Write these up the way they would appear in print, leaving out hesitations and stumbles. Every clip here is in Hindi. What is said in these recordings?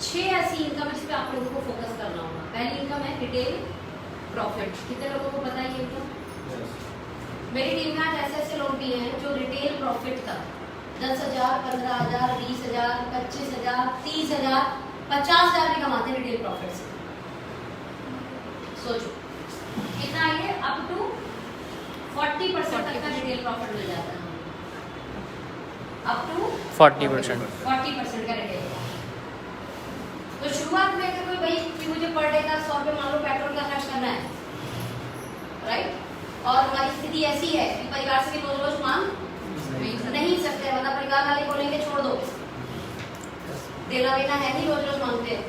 6 ऐसी इनकम है जिस पे आप लोगों को फोकस करना होगा। पहली इनकम है रिटेल प्रॉफिट। कितने लोगों को पता है ये इनकम? मेरी टीम में आज ऐसे लोग भी हैं जो रिटेल प्रॉफिट का 10,000, 15,000, 20,000, 25,000, 30,000, 50,000 भी कमाते हैं रिटेल प्रॉफिट से। सोचो कितना ये अप टू 40% तक का रिटेल प्रॉफिट मिल जाता है। अप टू 40% का रिटेल। तो शुरुआत में अगर कोई भाई कि मुझे पर डे का 100 रुपये मान लो पेट्रोल का खर्च करना है, राइट, और हमारी स्थिति ऐसी है कि परिवार से भी रोज रोज मांग नहीं सकते, मतलब परिवार वाले बोलेंगे छोड़ दो, देना लेना है नहीं, रोज रोज मांगते हैं।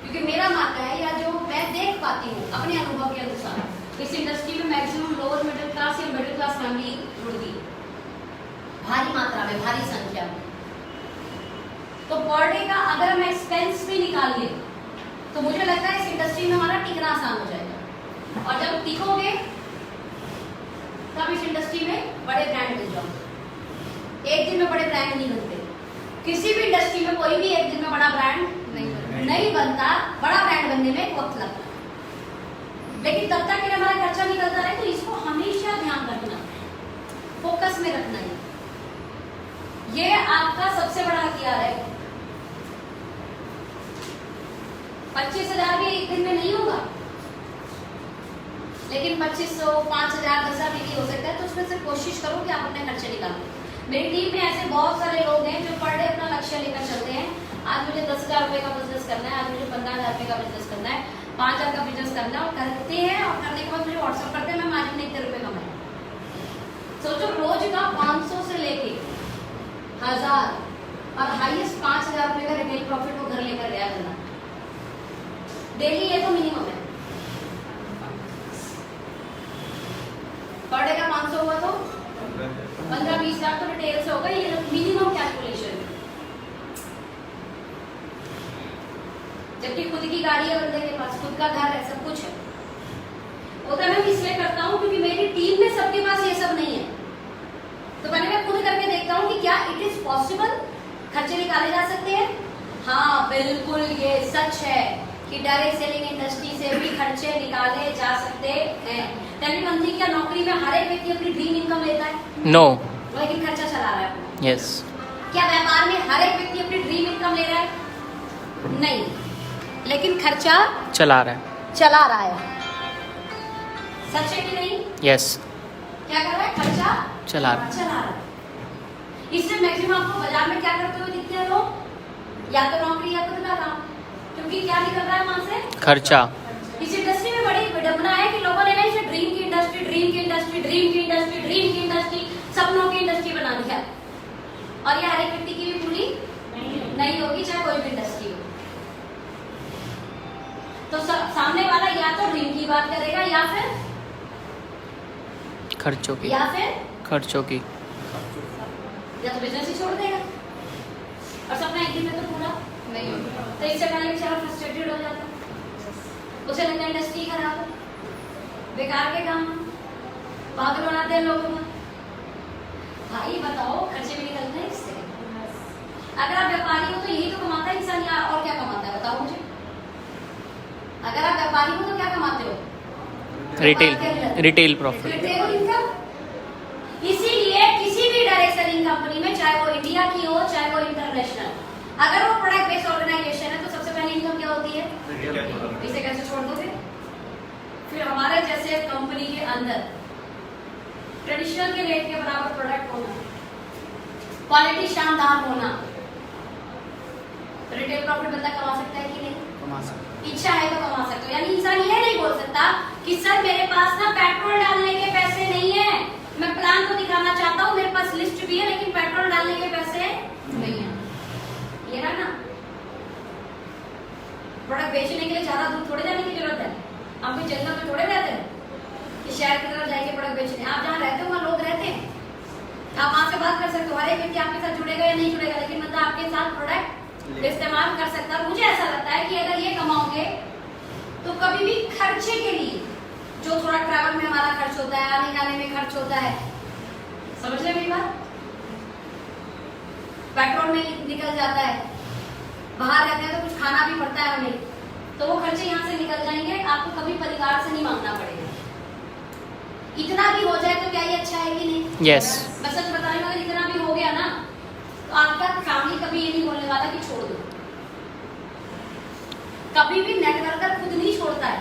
क्योंकि मेरा मानना है या जो मैं देख पाती हूँ अपने अनुभव के अनुसार इस इंडस्ट्री में मैक्सिमम लोअर मिडिल क्लास या मिडिल क्लास फैमिली जुड़ती है भारी मात्रा में, भारी संख्या में। तो पर डे का अगर हम एक्सपेंस भी निकाल ले तो मुझे लगता है इस इंडस्ट्री में हमारा टिकना आसान हो जाएगा। और जब टिकोगे तब इस इंडस्ट्री में बड़े ब्रांड मिल जाओगे। एक दिन में बड़े ब्रांड नहीं बनते। किसी भी इंडस्ट्री में कोई भी एक दिन में बड़ा ब्रांड नहीं बनता। बड़ा ब्रांड बनने में एक वक्त लगता है। लेकिन तब तक के हमारा खर्चा निकलता रहे, तो इसको हमेशा ध्यान रखना, फोकस में रखना है। ये आपका सबसे बड़ा हथियार है। 25,000 भी एक दिन में नहीं होगा, लेकिन 2500, 5,000, 10,000 भी हो सकता है। तो उसमें से कोशिश करो कि आप अपने खर्चे निकालो। मेरी टीम में ऐसे बहुत सारे लोग हैं जो पर डे अपना लक्ष्य लेकर चलते हैं। आज मुझे 10,000 रुपए का बिजनेस करना है, आज मुझे 15,000 रुपए का बिजनेस करना है, 5,000 का बिजनेस करना है, और करते हैं। और करने के बाद मुझे व्हाट्सअप करते हैं, मैं आज इतने रुपए कमाए। सोचो रोज का 500 से लेके 1,000 और हाईएस्ट 5,000 रुपए का रिटेल प्रॉफिट वो घर लेकर गया बंदा डेली। ये तो मिनिमम है। पर डे का 500 हुआ तो 15-20 लाख तो रिटेल से होगा। ये मिनिमम कैलकुलेशन है। जबकि खुद की गाड़ी है बंदे के पास, खुद का घर है, सब कुछ है। वो तो मैं इसलिए करता हूँ क्योंकि मेरी टीम में सबके पास ये सब नहीं है। तो मैंने मैं खुद करके देखता हूँ कि क्या इट इज पॉसिबल, खर्चे निकाले जा सकते हैं। हाँ बिल्कुल, ये सच है कि डायरेक्ट सेलिंग इंडस्ट्री से भी खर्चे निकाले जा सकते हैं। टेली मंथली क्या नौकरी में हर एक व्यक्ति अपनी ड्रीम इनकम लेता है? नो। लेकिन खर्चा चला रहा है। यस। क्या व्यापार में हर एक व्यक्ति अपनी ड्रीम इनकम ले रहा है? नहीं, लेकिन खर्चा चला रहा है। सच है कि नहीं? यस। क्या कर रहा है? खर्चा चला रहा है। इससे मैक्सिमम आपको बाजार में क्या करते हुए दिखते हैं लोग? या तो नौकरी या तो दूसरा काम। क्योंकि क्या निकल रहा है वहां से? खर्चा। इस इंडस्ट्री में बड़ी विडंबना है कि लोगों ने ना इसे ड्रीम की इंडस्ट्री, ड्रीम की इंडस्ट्री, ड्रीम की इंडस्ट्री, ड्रीम की इंडस्ट्री, सपनों की इंडस्ट्री बना दिया। और ये हर एक व्यक्ति की भी पूरी नहीं होगी, चाहे कोई भी इंडस्ट्री हो। तो सामने वाला या तो ड्रीम की बात करेगा या फिर खर्चों की, या तो बिजनेस ही छोड़ देगा। और सपना एक दिन में तो पूरा नहीं होगा। तो इससे पहले बेचारा फ्रस्ट्रेटेड हो जाता, उसे लगता है इंडस्ट्री खराब है, बेकार के काम, पागल बनाते हैं लोगों को। भाई बताओ, खर्चे भी निकलते हैं इससे। अगर आप व्यापारी हो तो यही तो कमाता है इंसान, या और क्या कमाता है बताओ मुझे? अगर आप व्यापारी हो तो क्या कमाते हो? Retail profit. Retail income. इसीलिए किसी भी डायरेक्ट सेलिंग कंपनी में, चाहे वो इंडिया की हो चाहे वो इंटरनेशनल, अगर वो प्रोडक्ट बेस्ड ऑर्गेनाइजेशन है तो सबसे पहले इनकम क्या होती है? इसे कैसे छोड़ दोगे? फिर हमारे जैसे कंपनी के अंदर ट्रेडिशनल के रेट के बराबर प्रोडक्ट होना, क्वालिटी शानदार होना, रिटेल प्रॉफिट बंदा कमा सकता है कि नहीं? कमा सकता है। इच्छा है तो कमा सकते हो। यानी इंसान ये नहीं बोल सकता कि सर मेरे पास ना पेट्रोल डालने के पैसे नहीं है, मैं प्लान तो दिखाना चाहता हूँ, मेरे पास लिस्ट भी है, लेकिन पेट्रोल डालने के पैसे नहीं है। ये रहा ना, प्रोडक्ट बेचने के लिए ज्यादा दूर थोड़े जाने की जरूरत है। आप भी जंगल में थोड़े रहते हैं कि शहर की तरफ जाएंगे प्रोडक्ट बेचने। आप जहाँ रहते हो वहाँ लोग रहते हैं, आप वहां से बात कर सकते हो। हर एक व्यक्ति आपके साथ जुड़ेगा या नहीं जुड़ेगा, लेकिन मतलब आपके साथ प्रोडक्ट इस्तेमाल कर सकता है। मुझे ऐसा लगता है कि अगर ये कमाओगे तो कभी भी खर्चे के लिए, जो थोड़ा ट्रैवल में हमारा खर्च होता है, आने जाने में खर्च होता है, समझ रहे मेरी बात, पेट्रोल में निकल जाता है, बाहर रहते हैं तो कुछ खाना भी पड़ता है हमें, तो वो खर्चे यहाँ से निकल जाएंगे, आपको कभी परिवार से नहीं मांगना पड़ेगा। इतना भी हो जाए तो क्या ये अच्छा है कि नहीं? यस। मैं सच बता रही हूँ, अगर इतना भी हो गया ना तो आपका फैमिली कभी ये नहीं बोलने वाला कि छोड़ दो। कभी भी नेटवर्कर खुद नहीं छोड़ता है,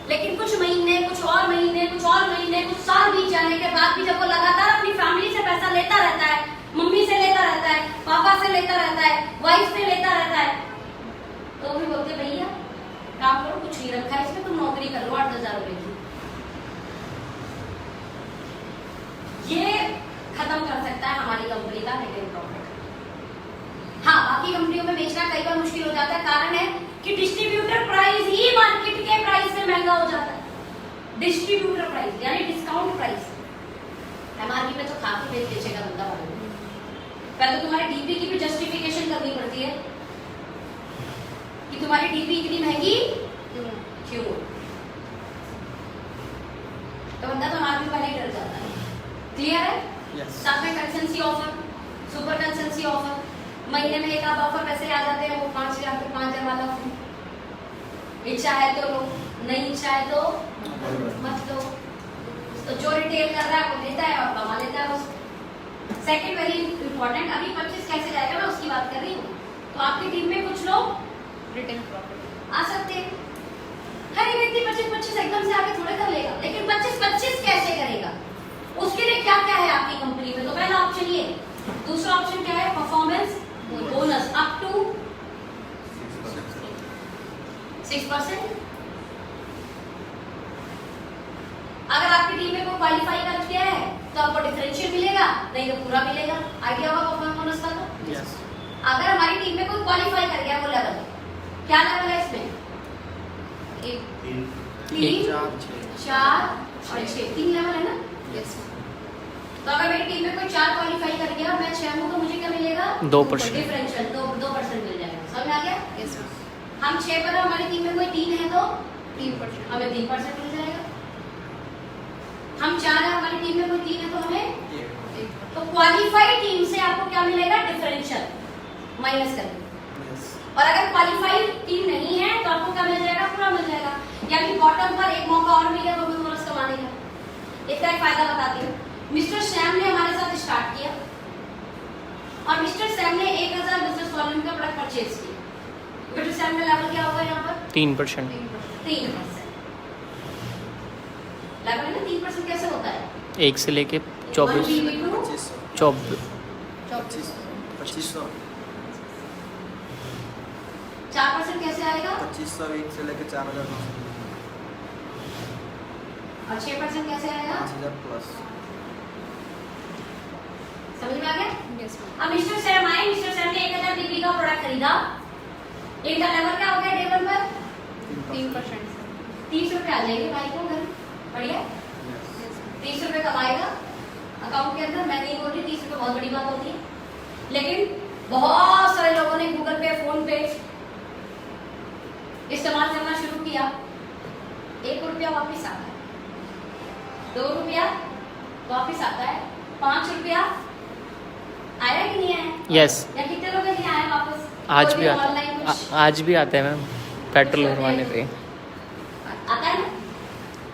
लेकिन कुछ महीने, कुछ और महीने, कुछ और महीने, कुछ साल बीत जाने के बाद भी जब वो लगातार अपनी फैमिली से पैसा लेता रहता है, मम्मी से लेता रहता है, पापा से लेता रहता है, वाइफ से लेता रहता है, तो भी बोलते भैया काम करो, कुछ नहीं रखा है इसमें, तुम नौकरी कर लो 8,000 रुपए की। ये खत्म कर सकता है हमारी कंपनी का नेगेटिव प्रॉफिट। हाँ, बाकी कंपनियों में बेचना कई बार मुश्किल हो जाता है, कारण है कि डिस्ट्रीब्यूटर प्राइस ही मार्केट के प्राइस से महंगा हो जाता है। डिस्ट्रीब्यूटर प्राइस यानी डिस्काउंट प्राइस, एमआरपी पे तो खा के बेचेगा बंदा वाले। पहले तो तुम्हारी डीपी की भी जस्टिफिकेशन करनी पड़ती है कि तुम्हारी डीपी इतनी महंगी क्यों, तो बंदा तो एमआरपी वाले ही डर जाता है। क्लियर है? Yes. साथ में कंसेंसी ऑफर, सुपर कंसेंसी ऑफर, महीने में एक आध ऑफर पैसे आ जाते हैं, वो 5,000 के 5,000 वाला ऑफर। इच्छा है तो लो, नहीं इच्छा है तो मत लो। तो जो रिटेल कर रहा है वो लेता है और कमा लेता है उसको। सेकंड वेरी इंपॉर्टेंट, अभी 25 कैसे जाएगा मैं उसकी बात कर रही हूँ। तो आपकी टीम में कुछ लोग रिटेन प्रॉफिट आ सकते हैं। हर एक व्यक्ति 25-25 एकदम से आके थोड़े कर लेगा, लेकिन 25-25 कैसे करेगा, उसके लिए क्या क्या है आपकी कंपनी में? तो पहला ऑप्शन ये, दूसरा ऑप्शन क्या है? Performance bonus up to 6%। अगर आपकी टीम में कोई क्वालिफाई कर गया है तो आपको डिफरेंशियल मिलेगा, नहीं तो पूरा मिलेगा। आइडिया होगा परफॉर्मेंस बोनस का? तो Yes. अगर हमारी टीम में कोई क्वालिफाई कर गया वो लेवल, क्या लेवल है इसमें? 3, 4 और 6, 3 लेवल है ना? यस। तो अगर मेरी टीम में कोई 4 क्वालिफाई कर गया, मैं 6 हूँ, तो मुझे क्या मिलेगा? 2%। डिफरेंशियल 2% मिल जाएगा। समझ में आ गया? यस। हम 6 पर हैं, हमारी टीम में कोई 3 है तो 3%। हमें 3% मिल जाएगा। हम 4 हैं, हमारी टीम में कोई 3 है तो हमें, तो क्वालिफाइड टीम से आपको क्या मिलेगा? डिफरेंशियल माइनस करके। और अगर क्वालिफाइड टीम नहीं है तो आपको क्या मिल जाएगा? पूरा मिल जाएगा। यानी बॉटम पर एक मौका और मिलेगा परफॉर्मेंस बोनस कमाने का। इसका एक फायदा बताती हूँ। मिस्टर सैम ने हमारे साथ स्टार्ट किया और मिस्टर सैम ने 1,000 बिजनेस वॉल्यूम का प्रोडक्ट परचेज किया। मिस्टर सैम का लेवल क्या होगा यहाँ पर? 3%। 3%। लेवल है ना? 3% कैसे होता है? 1 से लेके 24 24 2500 4% कैसे आएगा? 2500 1 से लेके 4,900 और 6% कैसे आएगा? 5,000 प्लस। समझ में आ गया? यस। अब मिस्टर सैम आए, मिस्टर सैम ने 1,000 डिग्री का प्रोडक्ट खरीदा। इनका लेवल क्या हो गया डे 1 पर? 3%। 30 रुपए आ जाएंगे भाई को घर। बढ़िया। 30 रुपए कमाएगा अकाउंट के अंदर। मैं नहीं बोल रही 30 रुपए बहुत बड़ी बात होती है, लेकिन बहुत सारे लोगों ने गूगल पे, फोन पे इस्तेमाल करना शुरू किया। 1 रुपया वापिस आता है, 2 रुपया वापिस आता है, 5 रुपया आया कि नहीं आया? यस। या कितने लोग नहीं आए वापस? आज कोई भी आते ऑनलाइन कुछ आज भी आते हैं मैम, पेट्रोल भरवाने पे। आता है ना?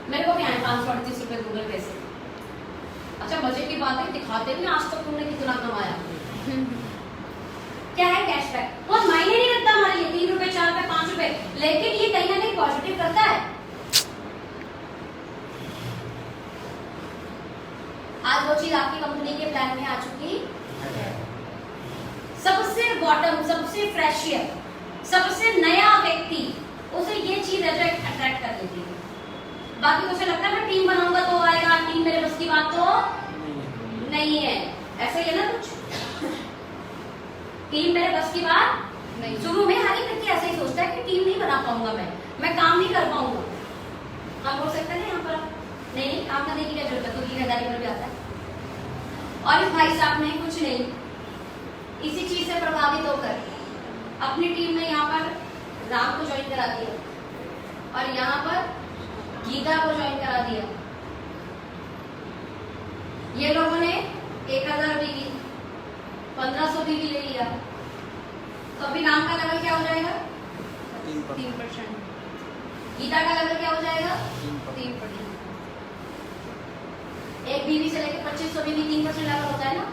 मेरे को भी आए 538 रुपए गूगल पे से। अच्छा, मजे की बात है, दिखाते नहीं आज तक तुमने कितना कमाया। क्या है कैशबैक? बहुत मायने नहीं रखता हमारे लिए 3 रुपए, 4 रुपए, 5 रुपए, लेकिन ये कहीं ना कहीं पॉजिटिव करता है। आज वो चीज आपकी कंपनी के प्लान में आ चुकी है। सबसे बॉटम, सबसे फ्रेशियर, सबसे नया व्यक्ति, उसे ये चीज है जो अट्रैक्ट कर लेती है। बाकी उसे लगता है मैं टीम बनाऊंगा तो आएगा, टीम मेरे बस की बात तो नहीं है। ऐसा ही है ना कुछ? टीम मेरे बस की बात नहीं। शुरू में हर एक व्यक्ति ऐसा ही सोचता है कि टीम नहीं बना पाऊंगा, मैं काम नहीं कर पाऊंगा। हम बोल सकते हैं यहाँ पर नहीं, काम करने की क्या जरूरत है, तो जिम्मेदारी पर भी आता है। और इस भाई साहब ने कुछ नहीं, इसी चीज से प्रभावित होकर अपनी टीम में यहाँ पर राम को ज्वाइन करा दिया और यहाँ पर गीता को ज्वाइन करा दिया। ये लोगों ने 1,000 भी ली, 1,500 भी ले लिया, तो अभी नाम का लेवल क्या हो जाएगा? 3%। गीता का लेवल क्या हो जाएगा? 3%। एक बीवी से लेकर 2500 बीवी 3% लेवल होता है ना।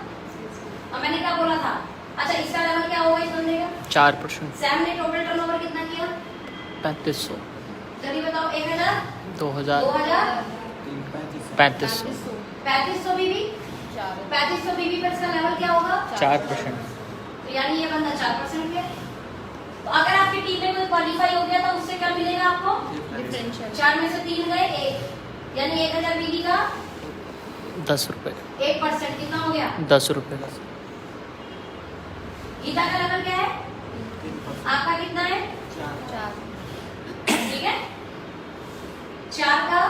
और मैंने क्या बोला था? अच्छा, इसका लेवल क्या होगा इस बंदे का? 4%। सैम ने टोटल टर्नओवर कितना किया? 3500। जल्दी बताओ। 1000 2000 2000 3500। 3500 बीवी 3500 बीवी पर इसका लेवल क्या होगा? 4%। तो यानी ये बंदा 4% गया। तो अगर आपकी टीम में कोई क्वालिफाई हो गया तो उससे क्या मिलेगा आपको? डिफरेंशियल। 4 में से 3 गए 1, यानी 1000 बीवी का 10 रुपये। 1% कितना हो गया? 10 रुपये। गीता का लेवल क्या है? 3%। आपका कितना है? 4। ठीक है, 4 का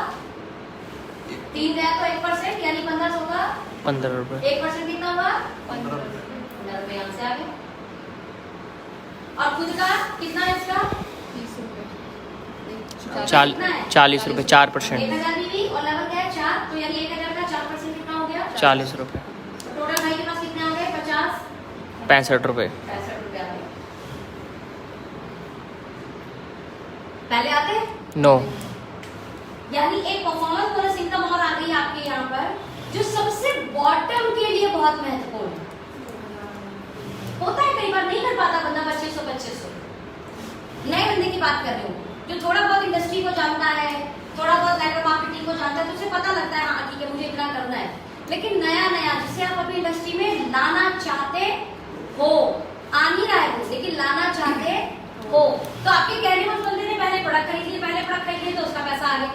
3 गया तो 1%, यानी 1500 का 15 रुपये। 1% कितना हुआ? 15 15 रुपये यहाँ से आ गए। और खुद का कितना है इसका? 40 रुपये। 4%। 1000 बीवी और लेवल क्या है? 4, तो यानी 1000 का 4% कितना हो गया? 40 रुपये। टोटल भाई के पास कितने हो गए? 50 65 रुपये। 65 रुपये आ गए। पहले आते हैं, नो। यानी एक परफॉर्मेंस बोनस इनकम और आ गई आपके यहाँ पर, जो सबसे बॉटम के लिए बहुत महत्वपूर्ण है। होता है कई बार नहीं कर पाता बंदा 2500 नए बंदे की बात कर रही हूँ, जो थोड़ा बहुत इंडस्ट्री को जानता है, थोड़ा बहुत नेटवर्क मार्केटिंग को जानता है, तो उसे पता लगता है हाँ ठीक है मुझे इतना करना है। लेकिन नया जिसे आप अपनी इंडस्ट्री में लाना चाहते हो, आ नहीं रहा है कुछ, लेकिन लाना चाहते हो, तो आपके कहने में उस बंदे ने पहले प्रोडक्ट खरीद लिए तो उसका पैसा आ गया।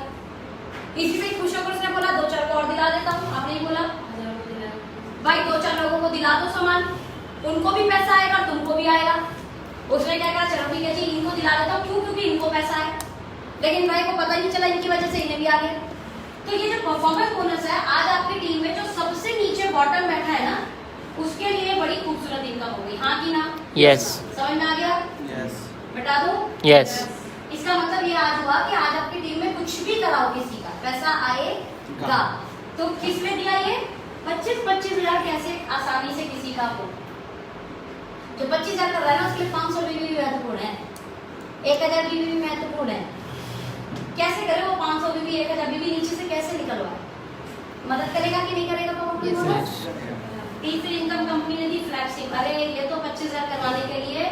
इसी से खुश होकर उसने बोला 2-4 को और दिला देता हूँ। आपने ही बोला भाई 2-4 लोगों को दिला दो सामान, उनको भी पैसा आएगा तुमको भी आएगा। उसने क्या कहा, चलो ठीक है जी इनको दिला देता हूँ। क्यों? क्योंकि इनको पैसा है। लेकिन भाई को पता नहीं चला, इनकी वजह से इन्हें भी आ गया। तो ये जो परफॉर्मेंस बोनस है आज आपकी टीम में जो सबसे नीचे बॉटम बैठा है ना, उसके लिए बड़ी खूबसूरत इनकम हो गई। हाँ कि ना? यस। समझ में आ गया? यस। बता दो। यस। इसका मतलब ये आज हुआ कि आज आपकी टीम में कुछ भी कराओ किसी का पैसा आएगा। तो किसने दिया ये 25 हजार? कैसे आसानी से किसी का हो। जो 25,000 कर रहा है ना उसके लिए 500 बीवी भी महत्वपूर्ण है, 1000 बीवी भी महत्वपूर्ण है। कैसे करे वो 500 बीवी 1000 बीवी नीचे से कैसे निकलवाए? मदद करेगा कि नहीं करेगा? तीसरी इनकम कंपनी ने दी फ्लैगशिप। अरे ये तो 25,000 करवाने के लिए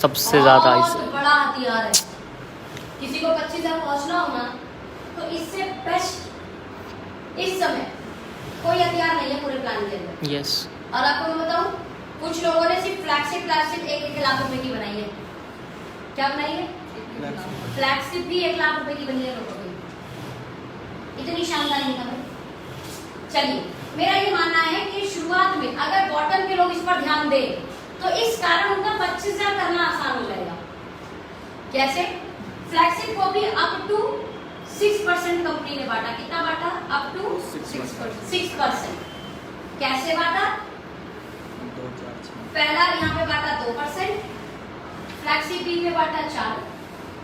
सबसे ज़्यादा बहुत इसे बड़ा हथियार है। किसी को 25,000 पहुंचना हो ना, तो इससे बेस्ट इस समय कोई हथियार नहीं है पूरे प्लान के अंदर। यस। और आपको मैं बताऊं, कुछ लोगों ने सिर्फ फ्लैगशिप 1 लाख रुपए की बनाई है। क्या बनाई है? फ्लैगशिप भी 1 लाख रुपए की बनी है लोगों की। इतनी शानदार इनकम है। चलिए, मेरा ये मानना है कि शुरुआत में अगर बॉटम के लोग इस पर ध्यान दें तो इस कारण उनका 25,000 करना आसान हो जाएगा। कैसे? फ्लैगशिप को भी अप टू 6% कंपनी ने बांटा। कितना बांटा? Up to 6%। कैसे बांटा? पहला यहाँ पे बांटा 2%, फ्लैगशिप बी पे बांटा 4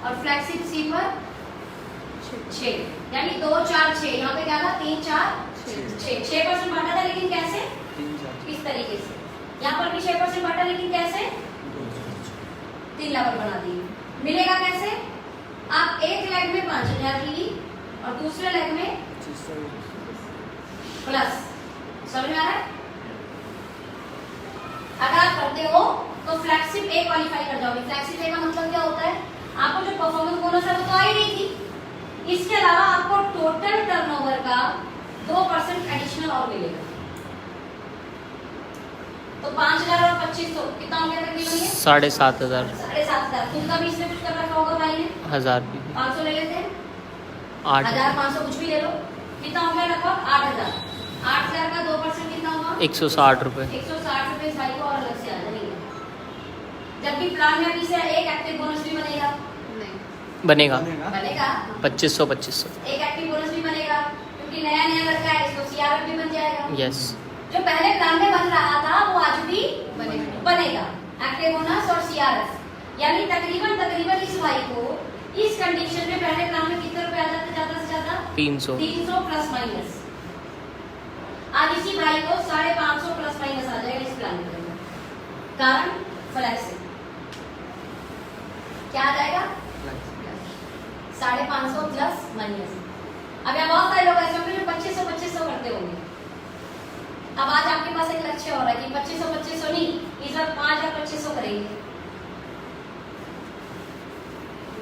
और फ्लैगशिप सी पर 6, यानी 2 4 6। यहाँ पे क्या था? 3 4 6% बांटा था। लेकिन कैसे? इस तरीके से। यहाँ पर भी 6% बांटा, लेकिन कैसे? 3 लेवल बना दिए। मिलेगा कैसे? आप एक लेग में 5,000 की और दूसरे लेग में प्लस। समझ में आ रहा है? अगर आप करते हो तो फ्लैगशिप ए क्वालिफाई कर जाओगे। फ्लैगशिप ए का मतलब क्या होता है? आपको जो परफॉर्मेंस बोनस है वो तो आ ही नहीं थी, इसके अलावा आपको टोटल टर्नओवर का 2% एडिशनल और मिलेगा। तो 5,000 और 2500 कितना हो गया तकरीबन? 7,500। 7,500। खुद का भी इसने कुछ कर रखा होगा भाई ने। 1000 भी। 500 ले लेते हैं, 8 1500 कुछ भी ले लो। कितना हो गया? लगभग 8,000। 8,000 का 2% कितना होगा? 160 रुपये। 160 रुपए इस भाई को और अलग से आ जाएंगे। जबकि प्लान में अभी से एक एक्टिव बोनस भी बनेगा। बनेगा। 2500। एक एक्टिव बोनस भी बनेगा क्योंकि नया लड़का है, इसको सीआरएफ भी बन जाएगा। यस। जो पहले प्लान में बन रहा था वो आज भी बनेगा एक्टिव बोनस और सीआरएफ। यानी तकरीबन इस भाई को इस कंडीशन में पहले प्लान में कितने रुपए आ जाते ज्यादा से ज्यादा? 300 प्लस माइनस। आज इसी भाई को 550 प्लस माइनस आ जाएगा इस प्लान के अंदर। कारण फ्लैगशिप। 550 plus minus. अब यहाँ बहुत सारे लोग ऐसे होंगे जो 2500 करते होंगे। अब आज आपके पास एक लक्ष्य हो रहा है कि 2500 नहीं, इस बार 5250 करेंगे।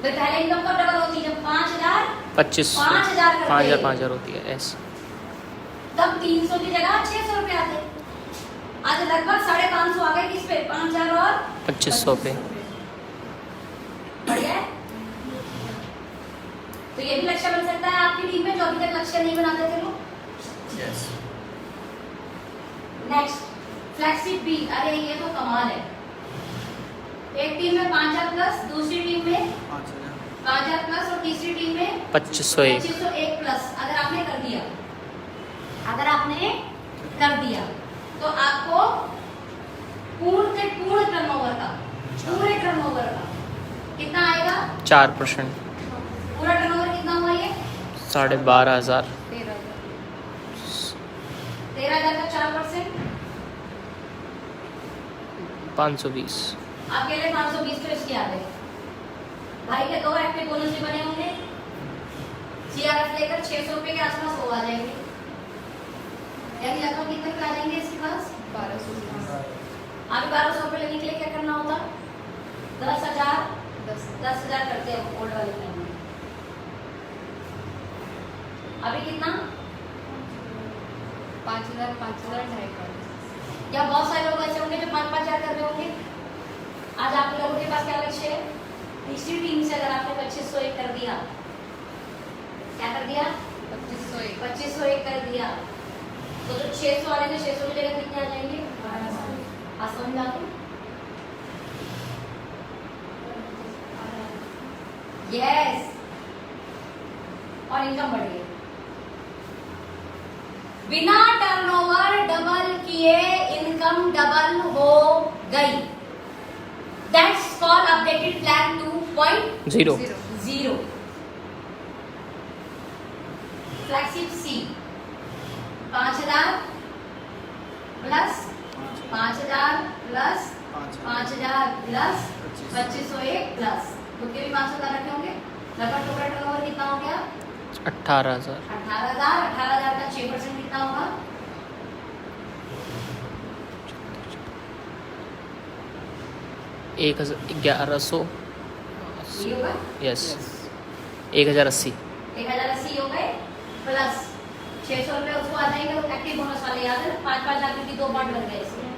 तो पहले इनकम कब डबल होती है? जब 5000 5000 होती है ऐसे। तब 300 की जगह 600 रुपए आते। आज लगभग 550 आ गए किस पे? 5000 और 2500 पे। बढ़िया है। तो ये भी लक्ष्य बन सकता है आपकी टीम में जो अभी तक लक्ष्य नहीं बनाते थे लोग। यस। Next flagship B. अरे ये तो कमाल है। एक टीम में 5000 प्लस, दूसरी टीम में 5000 प्लस और तीसरी टीम में 2501 प्लस। अगर आपने कर दिया तो आपको पूर्ण टर्नओवर का पूरे टर्नओवर का कितना आएगा? 4%। पूरा टर्नओवर कितना हुआ ये? 12,500। 13,000 का 4%। 520। आपके लिए 520 तो इसके आ गए। भाई के 2 एक्टिव बोनस भी बने होंगे। सीआरएफ लेकर 600 रुपए के आसपास वो आ जाएंगे। यानी लगभग कितने पे आ जाएंगे इसके पास? 1200। अभी 1200 रुपए लेने के लिए क्या करना होता? 10,000 करते हैं ओल्ड वाले प्लान में। अभी कितना? 5000 2,500। या बहुत सारे लोग ऐसे होंगे जो 5,000 कर रहे होंगे। आज आप लोगों के पास क्या लक्ष्य है? तीसरी टीम से अगर आपने 2501 कर दिया, क्या कर दिया? 2501 कर दिया, तो जो 600 वाले थे 600 की जगह कितने आ जाएंगे? 1200। आज समझ आते? यस। और इनकम बढ़ गई। बिना टर्नओवर डबल किए इनकम डबल हो गई। That's called updated plan 2.0. Flagship C 5000 plus 5000 plus 5000 plus 2501 plus खुद के भी 500 रखे होंगे। लगभग टोटल टर्नओवर कितना हो गया? 18,000। 18,000 का 6% कितना होगा? 1100। ये होगा? यस। 1080। 1080 हो गए प्लस 600 रुपए उसको आ जाएंगे। वो एक्टिव बोनस वाले याद है? 5-5 लाख की 2 पार्ट बन गए इसमें।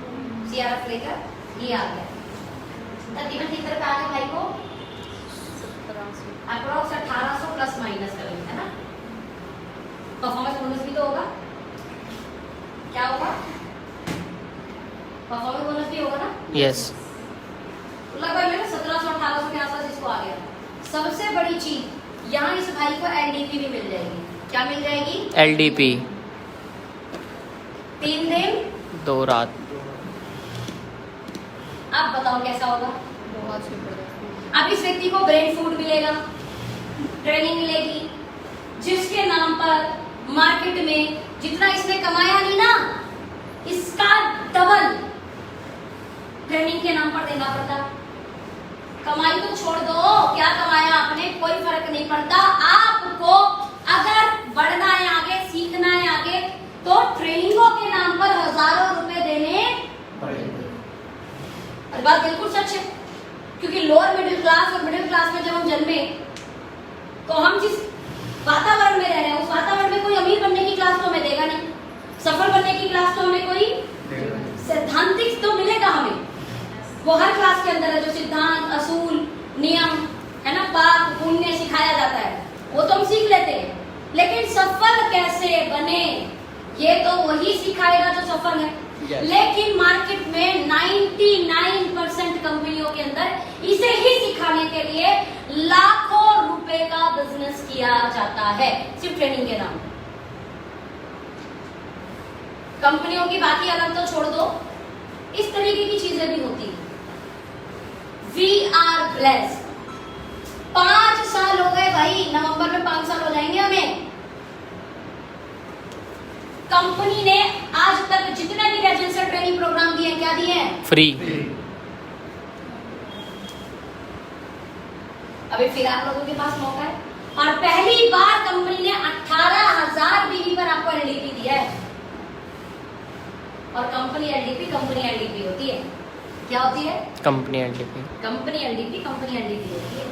सीआरएफ लेकर ये आ गया। तकरीबन कितने रुपए आ गए भाई को? 1780। अप्रोक्स 1800 प्लस माइनस करेंगे, है ना? परफॉर्मेंस बोनस भी तो होगा। क्या होगा? परफॉर्मेंस बोनस भी होगा ना? यस। लगभग 1700-1800 के आसपास इसको आ गया। सबसे बड़ी चीज यहाँ इस भाई को एलडीपी भी मिल जाएगी। क्या मिल जाएगी? एलडीपी। 3 दिन 2 रात। अब बताओ कैसा होगा? बहुत जबरदस्त। अब इस व्यक्ति को ब्रेन फूड मिलेगा, ट्रेनिंग मिलेगी, जिसके नाम पर मार्केट में जितना इसने कमाया नहीं ना, इसका डबल ट्रेनिंग के नाम पर देना पड़ता। कमाई तो छोड़ दो, क्या कमाया आपने कोई फर्क नहीं पड़ता। आपको अगर बढ़ना है आगे, सीखना है आगे, तो ट्रेनिंगों के नाम पर हजारों रुपए देने पड़ेंगे। और बात बिल्कुल सच है, क्योंकि लोअर मिडिल क्लास और मिडिल क्लास में जब हम जन्मे, तो हम जिस वातावरण में रह रहे हैं उस वातावरण में कोई अमीर बनने की क्लास तो हमें देगा नहीं, सफल बनने की क्लास तो हमें कोई सैद्धांतिक तो मिलेगा हमें। वो हर क्लास के अंदर है जो सिद्धांत, असूल, नियम, है ना, पाप पुण्य सिखाया जाता है, वो तो हम सीख लेते हैं। लेकिन सफल कैसे बने ये तो वही सिखाएगा जो सफल है। लेकिन मार्केट में 99% कंपनियों के अंदर इसे ही सिखाने के लिए लाखों रुपए का बिजनेस किया जाता है, सिर्फ ट्रेनिंग के नाम। कंपनियों की बाकी अलग तो छोड़ दो, इस तरीके की चीजें भी होती है। We are blessed। 5 साल हो गए भाई, नवंबर में 5 साल हो जाएंगे हमें। कंपनी ने आज तक जितने भी रेजिडेंशियल ट्रेनिंग प्रोग्राम दिए क्या दिए हैं? फ्री। अभी फिर आप लोगों के पास मौका है, और पहली बार कंपनी ने 18,000 बीवी पर आपको एलडीपी दिया है। और कंपनी एलडीपी होती है। क्या होती है? Company LDP. कंपनी एलडीपी होती है।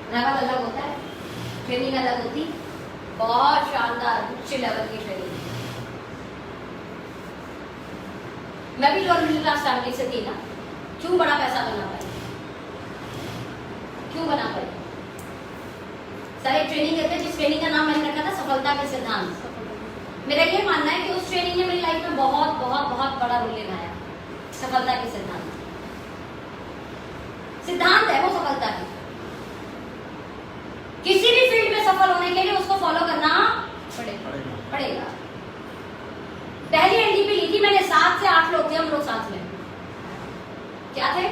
लेवल अलग होता है, ट्रेनिंग अलग होती है, बहुत शानदार उच्च लेवल की ट्रेनिंग। मैं भी लोअर मिडिल क्लास फैमिली से थी ना, क्यों बड़ा पैसा बना पाई? क्यों बना पाई? सर एक ट्रेनिंग देते, जिस ट्रेनिंग का नाम मैंने रखा था सफलता के सिद्धांत। मेरा ये मानना है कि उस ट्रेनिंग ने मेरी लाइफ में बहुत बहुत बहुत बड़ा रोल निभाया। सफलता के सिद्धांत है वो सफलता की। किसी भी फील्ड में सफल होने के लिए उसको फॉलो करना पड़ेगा। पहली एलडीपी ली थी मैंने, 7 से 8 लोग थे हम लोग साथ में। क्या थे?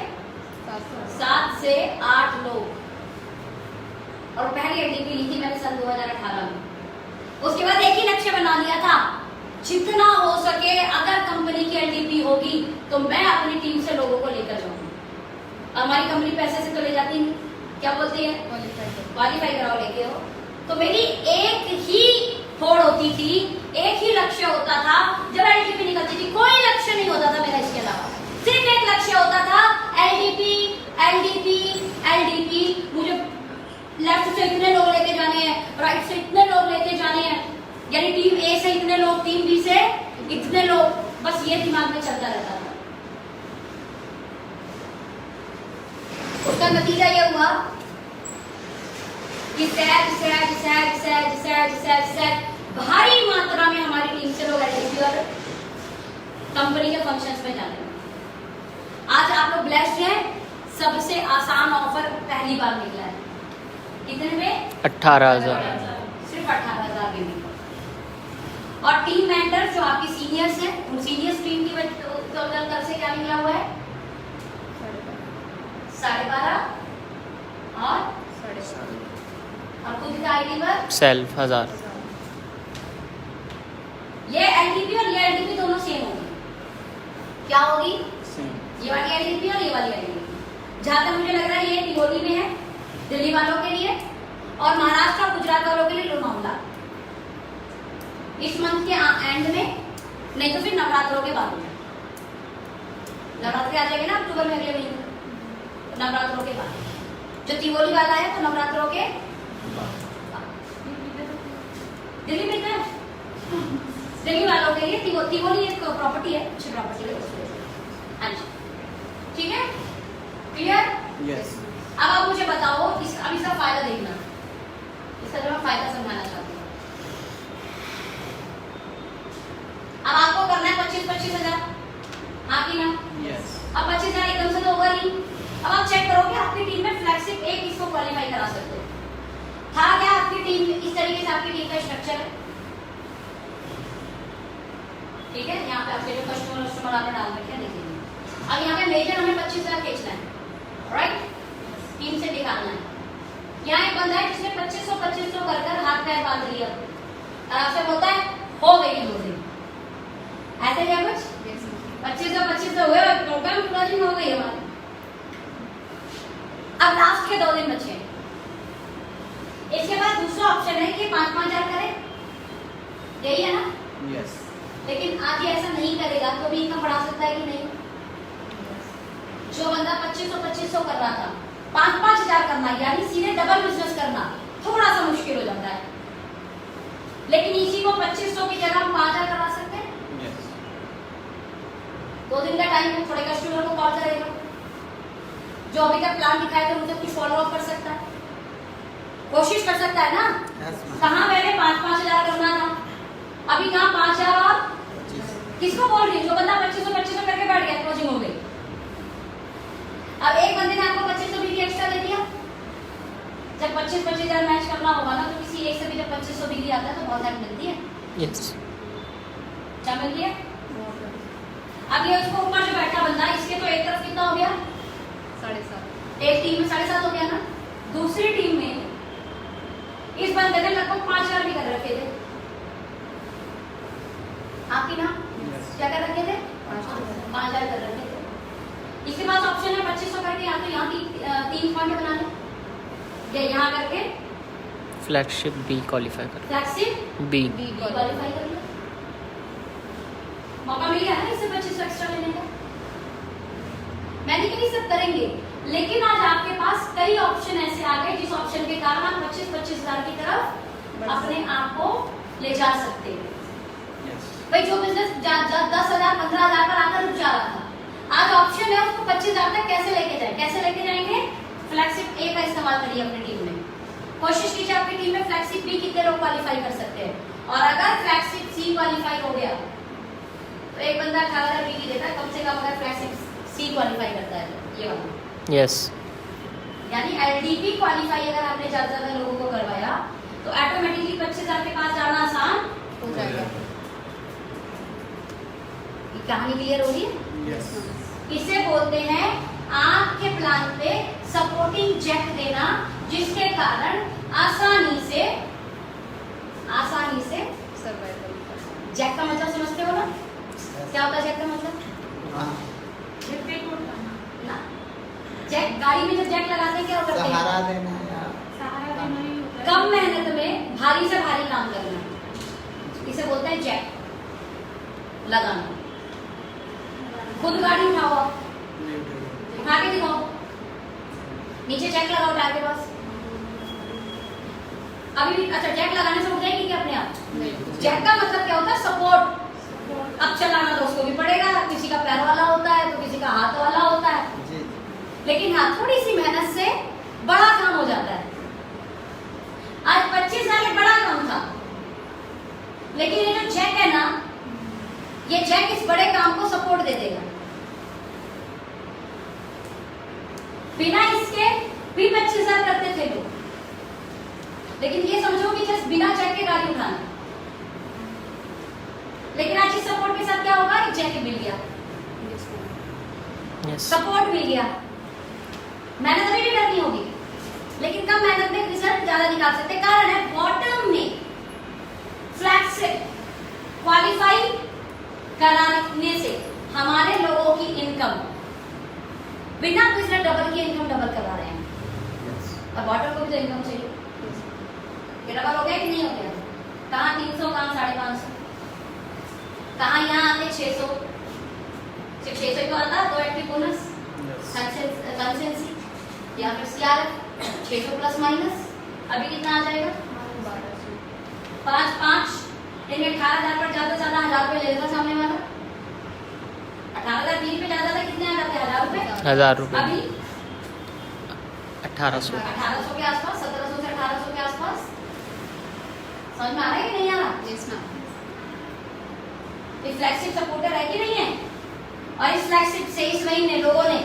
7 से 8 लोग। और पहली एलडीपी ली थी मैंने सन 2018 में। उसके बाद एक ही लक्ष्य बना लिया था, जितना हो सके अगर कंपनी की एलडीपी होगी तो मैं अपनी टीम से लोगों को लेकर जाऊंगी। हमारी कंपनी पैसे से तो ले जाती नहीं, क्या बोलती है? क्वालिफाई कराओ लेके हो। तो मेरी एक ही होड़ होती थी, एक ही लक्ष्य होता था जब एलडीपी निकलती थी। कोई लक्ष्य नहीं होता था मेरा इसके अलावा, सिर्फ एक लक्ष्य होता था, एलडीपी एलडीपी एलडीपी। मुझे लेफ्ट से इतने लोग लेके जाने हैं, राइट से इतने लोग लेके जाने हैं, यानी टीम ए से इतने लोग, टीम बी से इतने लोग, बस ये दिमाग में चलता रहता था। उसका नतीजा ये हुआ कि भारी मात्रा में हमारी टीम से लोग एलडीपी और कंपनी के फंक्शंस में जाने लगे। आज आप लोग ब्लेस्ड हैं, सबसे आसान ऑफर पहली बार निकला है। कितने में? 18,000। सिर्फ 18,000 बीवी। और टीम मेंटर जो आपकी सीनियर्स हैं, उन सीनियर्स टीम की तरफ से क्या निकला हुआ है? 12.5 और खुद का आईडी पर सेल्फ 1000। ये एलडीपी और ये एलडीपी दोनों सेम होगी। क्या होगी? ये वाली एलडीपी और ये वाली एलडीपी। जहां तक मुझे लग रहा है ये दिवोली में है दिल्ली वालों के लिए, और महाराष्ट्र और गुजरात वालों के लिए लोनावला इस मंथ के एंड में, नहीं तो फिर नवरात्रों के बाद में। नवरात्रि आ जाएंगे ना अक्टूबर में, अगले महीने नवरात्रों के बाद। जो दिवाली वाला है तो नवरात्रों के दिल्ली में है। दिल्ली वालों के लिए दिवाली एक प्रॉपर्टी है, अच्छी प्रॉपर्टी है उसके लिए। हाँ जी, ठीक है, क्लियर? यस। अब आप मुझे बताओ अब इसका फायदा देखना, इसका जो मैं फायदा समझाना चाहती हूँ। अब आपको करना है 25-25 हजार, हाँ कि ना? यस। अब 25,000 एकदम से तो होगा नहीं। अब आप चेक करो कि आपकी टीम में फ्लैगशिप एक इसको क्वालिफाई करा सकते हो। था क्या आपकी टीम? इस तरीके से आपकी टीम का स्ट्रक्चर है, ठीक है। यहाँ पे आपके जो कस्टमर आपने डाल रखे हैं देखिए। अब यहाँ पे मेजर हमें 25,000 खींचना है, राइट? टीम से निकालना है। यहाँ एक बंदा है जिसने 2500 कर कर हाथ पैर बांध लिया और आपसे बोलता है हो गई क्लोजिंग। ऐसे क्या कुछ 2500 हुए और प्रोग्राम क्लोजिंग हो गई हमारी। अब लास्ट के 2 दिन बचे हैं। इसके बाद दूसरा ऑप्शन है कि 5,000 करें, यही है ना? यस। लेकिन आज ये ऐसा नहीं करेगा तो भी इनकम बढ़ा सकता है कि नहीं? जो बंदा 2500 कर रहा था, 5,000 करना यानी सीधे डबल बिजनेस करना थोड़ा सा मुश्किल हो जाता है। लेकिन इसी को 2500 की जगह हम 5,000 करा सकते हैं। यस। 2 दिन का टाइम है, थोड़े कस्टमर को कॉल करेगा, जो अभी तक प्लान दिखाया था उनसे कुछ फॉलो अप कर सकता है, कोशिश कर सकता है ना। कहाँ पहले 5,000 करना था, अभी कहाँ 5,000 और किसको बोल रही है? जो बंदा 2500 करके बैठ गया, क्लोजिंग हो गई। अब एक बंदे ने आपको 2500 भी एक्स्ट्रा दे दिया। जब 25,000 मैच करना होगा ना, तो किसी एक से भी जब 2500 बिक्री आता है तो बहुत हेल्प मिलती है। यस। क्या मिलती है? अब ये उसको ऊपर जो बैठा बंदा, इसके तो एक तरफ कितना हो गया? 7.5। एक टीम में 7.5 हो गया ना। दूसरी टीम में इस बंदे ने लगभग 5,000 भी कर रखे थे। आपकी ना क्या कर रखे थे? 5,000 कर रखे थे। इसके पास ऑप्शन है 2500 करके, या तो यहाँ 3 पॉइंट बना ले, या यहाँ करके फ्लैगशिप बी क्वालिफाई कर फ्लैगशिप बी बी क्वालिफाई कर लो, मौका मिल गया ना इससे 2500 एक्स्ट्रा लेने का। मैंने कहीं सब करेंगे, लेकिन आज आपके पास कई ऑप्शन ऐसे आ गए जिस ऑप्शन के कारण आप 25-25 हजार की तरफ अपने आप को ले जा सकते हैं। भाई जो बिजनेस 10,000 15,000 पर आकर रुक जा रहा था, आज ऑप्शन है उसको 25,000 तक कैसे लेके जाए। कैसे लेके जाएंगे? फ्लैगशिप ए का इस्तेमाल करिए अपनी टीम में। कोशिश कीजिए आपकी टीम में फ्लैगशिप बी कितने लोग क्वालिफाई कर सकते हैं, और अगर फ्लैगशिप सी क्वालिफाई हो गया तो एक बंदा 18,000 बी की देता है कम से कम, अगर फ्लैगशिप सी क्वालिफाई करता है तो ये वाला। यस यानी एलडीपी क्वालिफाई अगर आपने ज्यादा लोगों को करवाया तो ऑटोमेटिकली 25,000 के पास जाना आसान हो जाएगा। ये कहानी क्लियर हो रही है? Yes. इसे बोलते हैं आपके प्लान पे सपोर्टिंग जैक देना, जिसके कारण आसानी से सर्वाइवल जैक का मतलब समझते हो ना? क्या होता है जैक का मतलब? ना, जैक गाड़ी में जब जैक लगाते हैं क्या करते हैं? सहारा देना या सहारा देना ही होता है। कम मेहनत में भारी से भारी काम करना, इसे बोलते हैं जैक लगाना। खुद गाड़ी उठाओ, उठा के दिखाओ, नीचे जैक लगाओ टायर के पास। अभी भी अच्छा जैक लगाने से उठ जाएगी क्या अपने आप? नहीं। जैक का मतलब क्या होता है? सपोर्ट। अब चलाना तो उसको भी पड़ेगा, किसी का पैर वाला होता है तो किसी का हाथ वाला होता है, जी लेकिन हाँ थोड़ी सी मेहनत से बड़ा काम हो जाता है। आज 25,000 एक बड़ा काम था, लेकिन ये जो जैक है ना, ये जैक इस बड़े काम को सपोर्ट दे देगा। बिना इसके भी 25,000 करते थे लोग, लेकिन ये समझो कि जस्ट बिना जैक के गाड़ी उठाना। लेकिन आज इस सपोर्ट के साथ क्या होगा? एक जैक मिल गया, यस सपोर्ट मिल गया, मेहनत अभी भी करनी होगी, लेकिन कम मेहनत में रिजल्ट ज्यादा निकाल सकते। कारण है बॉटम में फ्लैगशिप क्वालिफाई कराने से हमारे लोगों की इनकम बिना पिछले डबल की इनकम डबल करवा रहे हैं, और बॉटम को भी तो इनकम चाहिए। ये डबल हो गया कि नहीं हो गया? कहाँ 300, कहाँ 550, कहाँ यहाँ आते 600, सिर्फ 600 तो आता 2 एक्टिव बोनस कंसेंसी या फिर सीआरएफ 600 प्लस माइनस। अभी कितना आ जाएगा? 5 इनमें 18,000 पर ज्यादा से ज्यादा 1,000 रुपए ले लेगा सामने वाला। 18,000 बीच पे ज्यादा था, कितने आ जाते हैं? 1,000 रुपए। 1,000 रुपए अभी 1800 1800 के आसपास, 1700 से 1800 के आसपास। समझ में आ रहा है कि नहीं आ रहा? Yes, ma'am. ये फ्लैगशिप सपोर्टर है कि नहीं है? और इस फ्लैगशिप से इस महीने लोगों ने,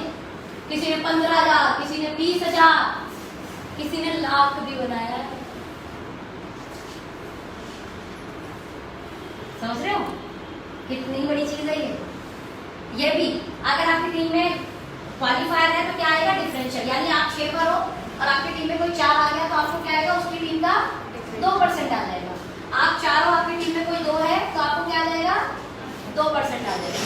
किसी ने 15,000, किसी ने 20,000, किसी ने लाख भी बनाया है। समझ रहे हो कितनी बड़ी चीज है ये भी अगर आपकी टीम में क्वालिफायर है तो क्या आएगा? डिफरेंशियल। यानी आप 6 पर हो और आपकी टीम में कोई 4 आ गया तो आपको क्या आएगा? उसकी टीम का 2% आ जाएगा। आप 4 हो, आपकी टीम में कोई 2 है तो आपको क्या आ जाएगा? 2% आ जाएगा।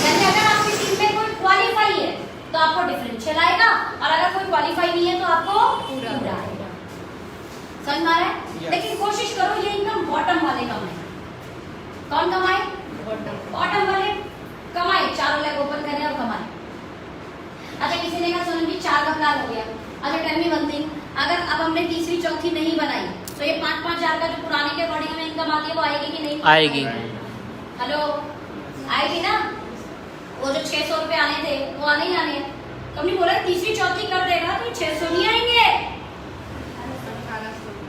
यानी अगर आपकी टीम में कोई क्वालिफाई है तो आपको डिफरेंशियल आएगा, और अगर कोई क्वालिफाई नहीं है तो आपको पूरा आएगा। समझ में आ रहा है? Yes. लेकिन कोशिश करो ये इनकम बॉटम वाले कमाए। कौन कमाए? बॉटम वाले कमाए, 4 लाख ओपन करें और कमाए। अच्छा किसी ने कहा सोनम जी 4 का प्लान हो गया। अच्छा टेल मी वन थिंग, अगर अब हमने तीसरी चौथी नहीं बनाई तो ये 5-5 हजार का जो पुराने के अकॉर्डिंग में इनकम आती है वो आएगी कि नहीं? आएगी। हेलो, आएगी ना? वो जो 600 रुपए आने थे वो आने ही आने हैं। कंपनी बोला तीसरी चौथी कर देगा तो 600 नहीं आएंगे,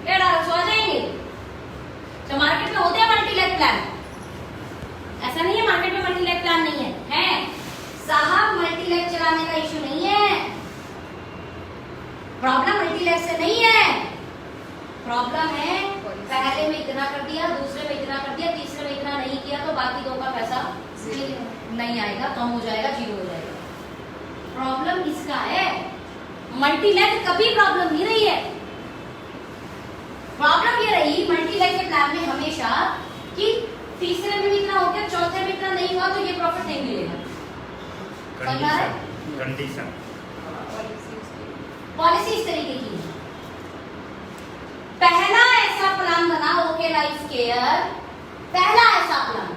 1,800 आ जाएंगे। तो मार्केट में होते हैं मल्टी लैक प्लान, ऐसा नहीं है मार्केट में मल्टी लैक प्लान नहीं है साहब। मल्टी लैक चलाने का इशू नहीं है, प्रॉब्लम मल्टी लैक से नहीं है, प्रॉब्लम है पहले में इतना कर दिया, दूसरे में इतना कर दिया, तीसरे में इतना नहीं किया तो बाकी 2 का पैसा नहीं आएगा, कम हो जाएगा, 0 हो जाएगा। प्रॉब्लम इसका है, मल्टी लैक कभी प्रॉब्लम नहीं रही है। प्रॉब्लम ये रही मल्टी लैक के प्लान में हमेशा कि तीसरे में भी इतना हो गया, चौथे में इतना नहीं हुआ तो ये प्रॉफिट नहीं मिलेगा। कंडीशन पॉलिसी इस तरीके की है, पहला ओके लाइफ केयर पहला ऐसा प्लान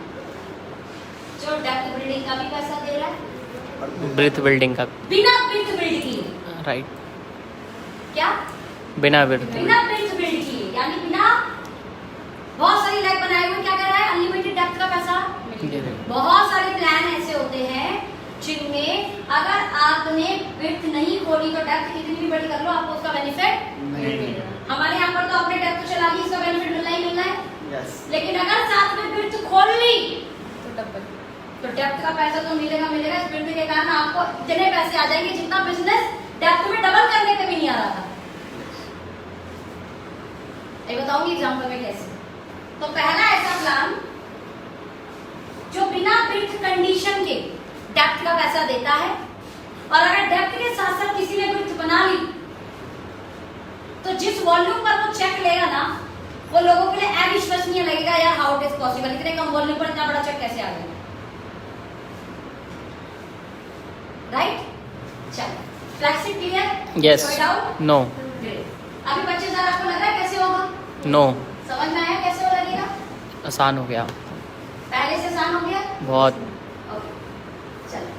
जो डेप्थ बिल्डिंग का भी पैसा दे रहा है, ब्रीथ बिल्डिंग का, बिना ब्रीथ बिल्ड किए। राइट, क्या? बिना ब्रीथ बिना ब्रीथ बिल्ड किए, यानी बिना बहुत सारी लाइफ बनाए हुए क्या कर रहा है, अनलिमिटेड डेप्थ का पैसा। बहुत सारे प्लान ऐसे होते हैं जिनमें अगर आपने ब्रीथ नहीं खोली तो डेप्थ कितनी भी बड़ी कर लो आपको उसका बेनिफिट नहीं मिलेगा। हमारे यहाँ पर तो आपने डेप्थ चला ली, इसका बेनिफिट मिलना ही मिलना है। लेकिन अगर साथ में ब्रीथ खोल ली तो डेप्थ का पैसा तो मिलेगा मिलेगा। इस ब्रीथ के कारण आपको इतने पैसे आ जाएंगे जितना बिजनेस डेप्थ में डबल करने पे भी नहीं आ रहा था। ये बताऊंगी एग्जाम्पल में कैसे। तो पहला ऐसा प्लान जो बिना ब्रीथ कंडीशन के डेप्थ का पैसा देता है, और अगर डेप्थ के साथ साथ किसी ने ब्रीथ बना ली तो जिस वॉल्यूम पर वो चेक लेगा ना, वो लोगों के लिए अविश्वसनीय लगेगा, यार हाउ इट इज पॉसिबल, इतने कम वॉल्यूम पर इतना बड़ा चेक कैसे आ गया। राइट? चलो, फ्लैक्सिड क्लियर? यस, नो, अभी 25,000 आपको लग रहा है कैसे होगा? नो, समझ में आया कैसे हो लगेगा? आसान हो गया, पहले से आसान हो गया बहुत। ओके, चलो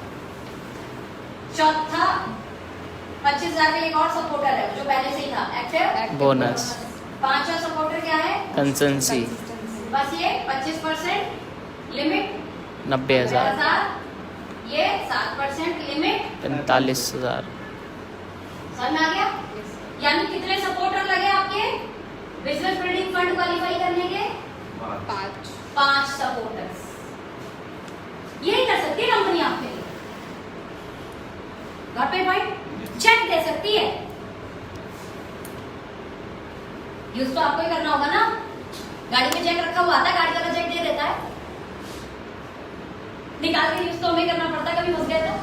चौथा 25,000 का एक और सपोर्टर है जो पहले से ही था, एक्टिव बोनस, पांचवा सपोर्टर क्या है? कंसेंसी, बस ये 25% लिमिट 90,000, ये 7% लिमिट 45,000, समझ में आ गया? यानी कितने सपोर्टर लगे आपके बिजनेस बिल्डिंग फंड क्वालिफाई करने के? 5 सपोर्टर्स। यही कर सकती है कंपनी आपके लिए। Got my point? चेक दे सकती है, यूज तो आपको ही करना होगा ना। गाड़ी में चेक रखा हुआ आता है, गाड़ी का चेक दे देता है, निकाल के यूज तो हमें करना पड़ता है। कभी फंस गया तो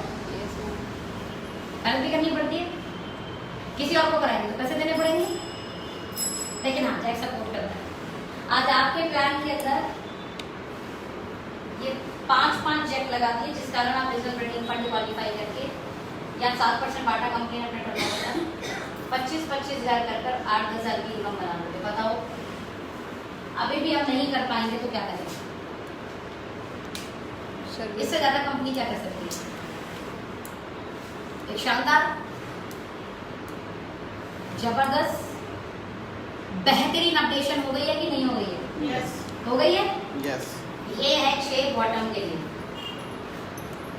हेल्प भी करनी पड़ती है, किसी और को कराएंगे तो पैसे देने पड़ेंगे, लेकिन हाँ चेक सपोर्ट करता है। आज आपके प्लान के अंदर ये 5 चेक लगा दिए, जिस कारण आप बिजनेस बिल्डिंग फंड क्वालिफाई करके या 7% बाटा कंपनी ने अपने टर्नओवर 25,000 कर 8,000 की इनकम बना लोगे। बताओ अभी भी हम नहीं कर पाएंगे तो क्या करेंगे? इससे ज्यादा कंपनी क्या कर सकती है? एक शानदार, जबरदस्त, बेहतरीन अपडेशन हो गई है कि नहीं हो गई है? यस, हो गई है। यस, ये है 6 बॉटम के लिए।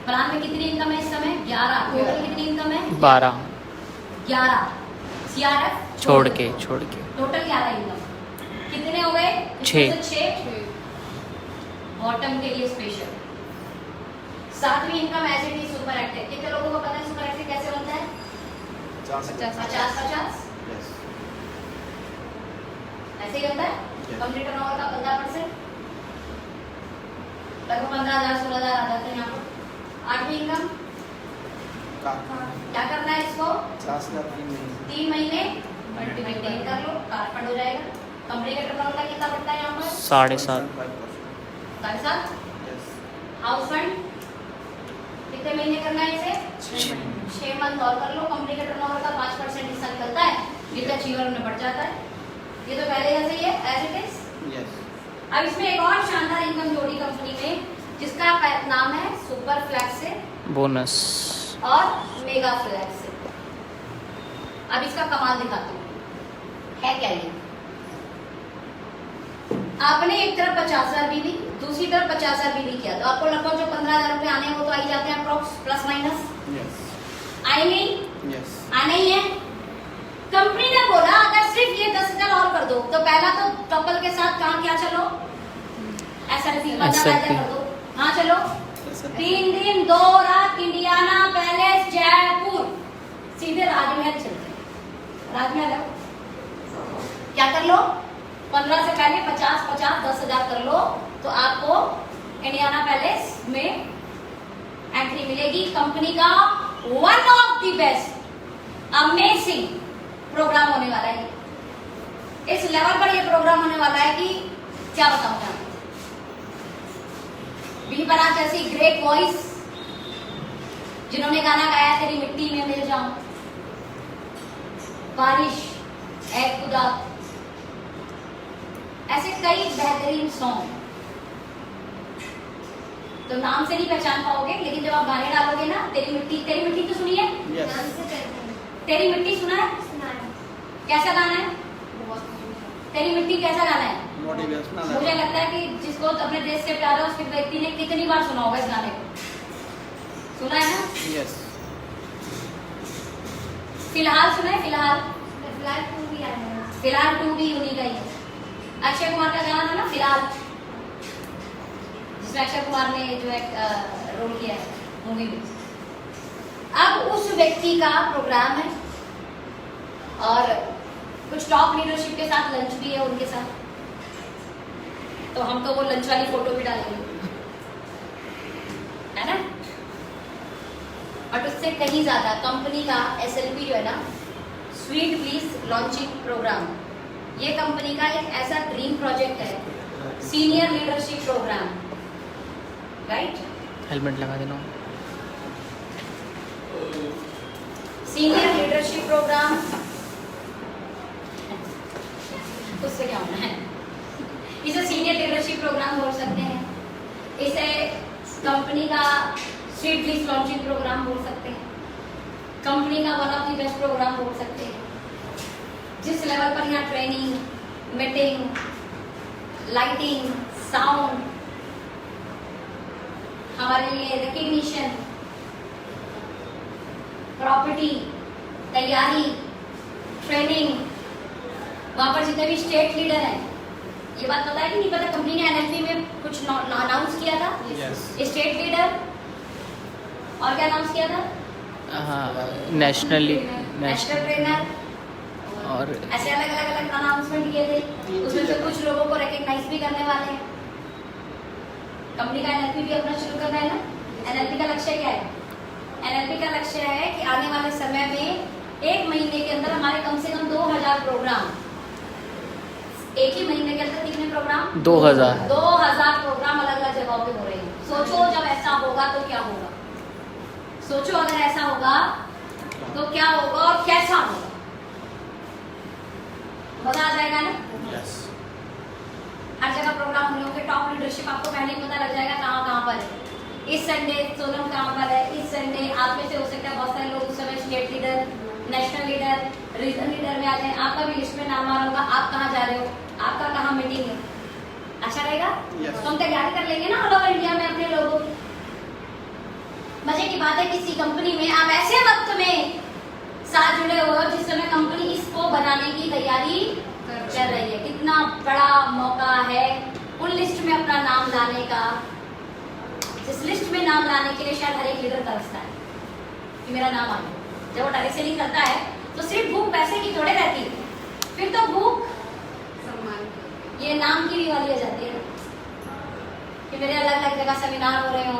प्लान में कितनी इनकम है इस समय? 11। टोटल कितनी इनकम है? 12, 11 सीआरएफ छोड़ के टोटल 11 इनकम। कितने हो गए? 6 बॉटम के लिए स्पेशल। 7वीं income as it is super active. कितने लोगों को पता है सुपर एक्टिव कैसे बनता है? 50-50 यस, ऐसे ही बनता है। कंप्लीट टर्नओवर का 15%, लगभग 15,000 16,000 आ जाते हैं यहाँ पर। 8वीं इनकम क्या करना है इसको? 3 महीने मेंटेन कर लो, कार फंड हो जाएगा। कंपनी का टर्नओवर का कितना बढ़ता है यहाँ पर? 7.5, 7.5। हाउस फंड कितने महीने करना है इसे? 6 मंथ और कर लो। कंपनी के टर्नओवर का 5% हिस्सा निकलता है, जितना अचीवर में बढ़ जाता है। ये तो पहले ऐसे ही है, एज इट इज। यस। अब इसमें एक और शानदार इनकम जोड़ी कंपनी में, जिसका नाम है सुपर फ्लैक्सिड बोनस, और मेगा फ्लैक्सिड। अब इसका कमाल दिखाती हूँ, है क्या ये? आपने एक तरफ 50,000 भी ली, दूसरी तरफ 50,000 भी ली किया, तो आपको लगभग जो 15,000 रुपए आने हैं वो तो आ ही जाते हैं अप्रोक्स, प्लस माइनस। यस, आएंगे? यस, आने ही है। कंपनी ने बोला अगर सिर्फ ये 10,000 और कर दो, तो पहला तो कपल के साथ कहाँ क्या चलो? SRP कर दो। हाँ चलो, 3 दिन 2 रात इंडियाना पैलेस जयपुर, सीधे राजमहल चलते। राजमहल है, क्या कर लो? 15 से पहले 50-50 10,000 कर लो, तो आपको इंडियाना पैलेस में एंट्री मिलेगी। कंपनी का one of the best amazing programme होने वाला है। इस लेवल पर ये प्रोग्राम होने वाला है कि क्या बताऊं मैं आपको। बी बरात जैसी ग्रेट वॉइस, जिन्होंने गाना गाया तेरी मिट्टी में मिल जाऊं, बारिश, ऐ खुदा, ऐसे कई बेहतरीन सॉन्ग तो नाम से नहीं पहचान पाओगे, लेकिन जब आप गाने डालोगे ना, तेरी मिट्टी तो सुनिए, तेरी मिट्टी सुना है? कैसा गाना है? तेरी मिट्टी कैसा गाना है? मुझे लगता है कि जिसको अपने देश से प्यार है उस व्यक्ति ने कितनी बार सुना होगा इस गाने को, सुना है ना? यस। फिलहाल सुना है? फिलहाल फिलहाल 2 भी उन्हीं का ही है। अक्षय कुमार का गाना था ना फिलहाल, जिसमें अक्षय कुमार ने जो एक रोल किया है मूवी में। अब उस व्यक्ति का प्रोग्राम है और कुछ टॉप लीडरशिप के साथ लंच भी है उनके साथ, तो हम तो वो लंच वाली फोटो भी डालेंगे, है ना? बट उससे कहीं ज्यादा कंपनी का SLP जो है ना, स्वीट प्लीज लॉन्चिंग प्रोग्राम, ये कंपनी का एक ऐसा ड्रीम प्रोजेक्ट है, senior leadership programme, right? Helmet लगा देना। सीनियर लीडरशिप प्रोग्राम, उससे क्या होना है? इसे सीनियर लीडरशिप प्रोग्राम बोल सकते हैं, इसे कंपनी का स्वीट प्लीज लॉन्चिंग प्रोग्राम बोल सकते हैं, कंपनी का one of the best programme बोल सकते हैं। जिस लेवल पर यहाँ ट्रेनिंग, मीटिंग, लाइटिंग, साउंड, हमारे लिए रिकग्निशन, प्रॉपर्टी, तैयारी, ट्रेनिंग, वहां पर जितने भी स्टेट लीडर हैं, ये बात पता है कि नहीं पता? कंपनी ने NLP में कुछ अनाउंस किया था, स्टेट लीडर, और क्या अनाउंस किया था? हाँ, नेशनल ट्रेनर, और ऐसे अलग अलग अनाउंसमेंट किए थे। उसमें से कुछ लोगों को रिकग्नाइज भी करने वाले हैं। कंपनी का NLP भी अपना शुरू करना है ना। NLP का लक्ष्य क्या है? NLP का लक्ष्य है कि आने वाले समय में 1 महीने के अंदर हमारे कम से कम 2000 प्रोग्राम, एक ही महीने के अंदर कितने प्रोग्राम? 2000 प्रोग्राम अलग अलग जगहों पे हो रहे हैं। सोचो जब ऐसा होगा तो क्या होगा, सोचो अगर ऐसा होगा तो क्या होगा और कैसा होगा, मजा आ जाएगा ना? हर जगह प्रोग्राम होने होंगे, टॉप लीडरशिप आपको पहले ही पता लग जाएगा कहाँ कहाँ पर है। इस संडे सोनम कहाँ पर है, इस संडे आप में से हो सकता है बहुत सारे लोग उस समय state leader, national leader, regional leader में आ जाए, आपका भी लिस्ट में नाम आ रहा होगा, आप कहाँ जा रहे हो, आपका कहाँ मीटिंग है। अच्छा रहेगा? तो हम तैयारी कर लेंगे ना ऑल ओवर इंडिया में अपने लोगों की। मजे की बात है किसी कंपनी में आप ऐसे वक्त में साथ जुड़े हो जिस समय कंपनी इसको बनाने की तैयारी कर रही है। कितना बड़ा मौका है उन लिस्ट में अपना नाम लाने का, जिस लिस्ट में नाम लाने के लिए शायद हर एक लीडर तरसता है कि मेरा नाम आ जाए। जब वो डायरेक्ट सेलिंग करता है तो सिर्फ भूख पैसे की थोड़े रहती है, फिर तो भूख ये नाम की भी वाली हो जाती है कि मेरे अलग अलग जगह सेमिनार हो रहे हो,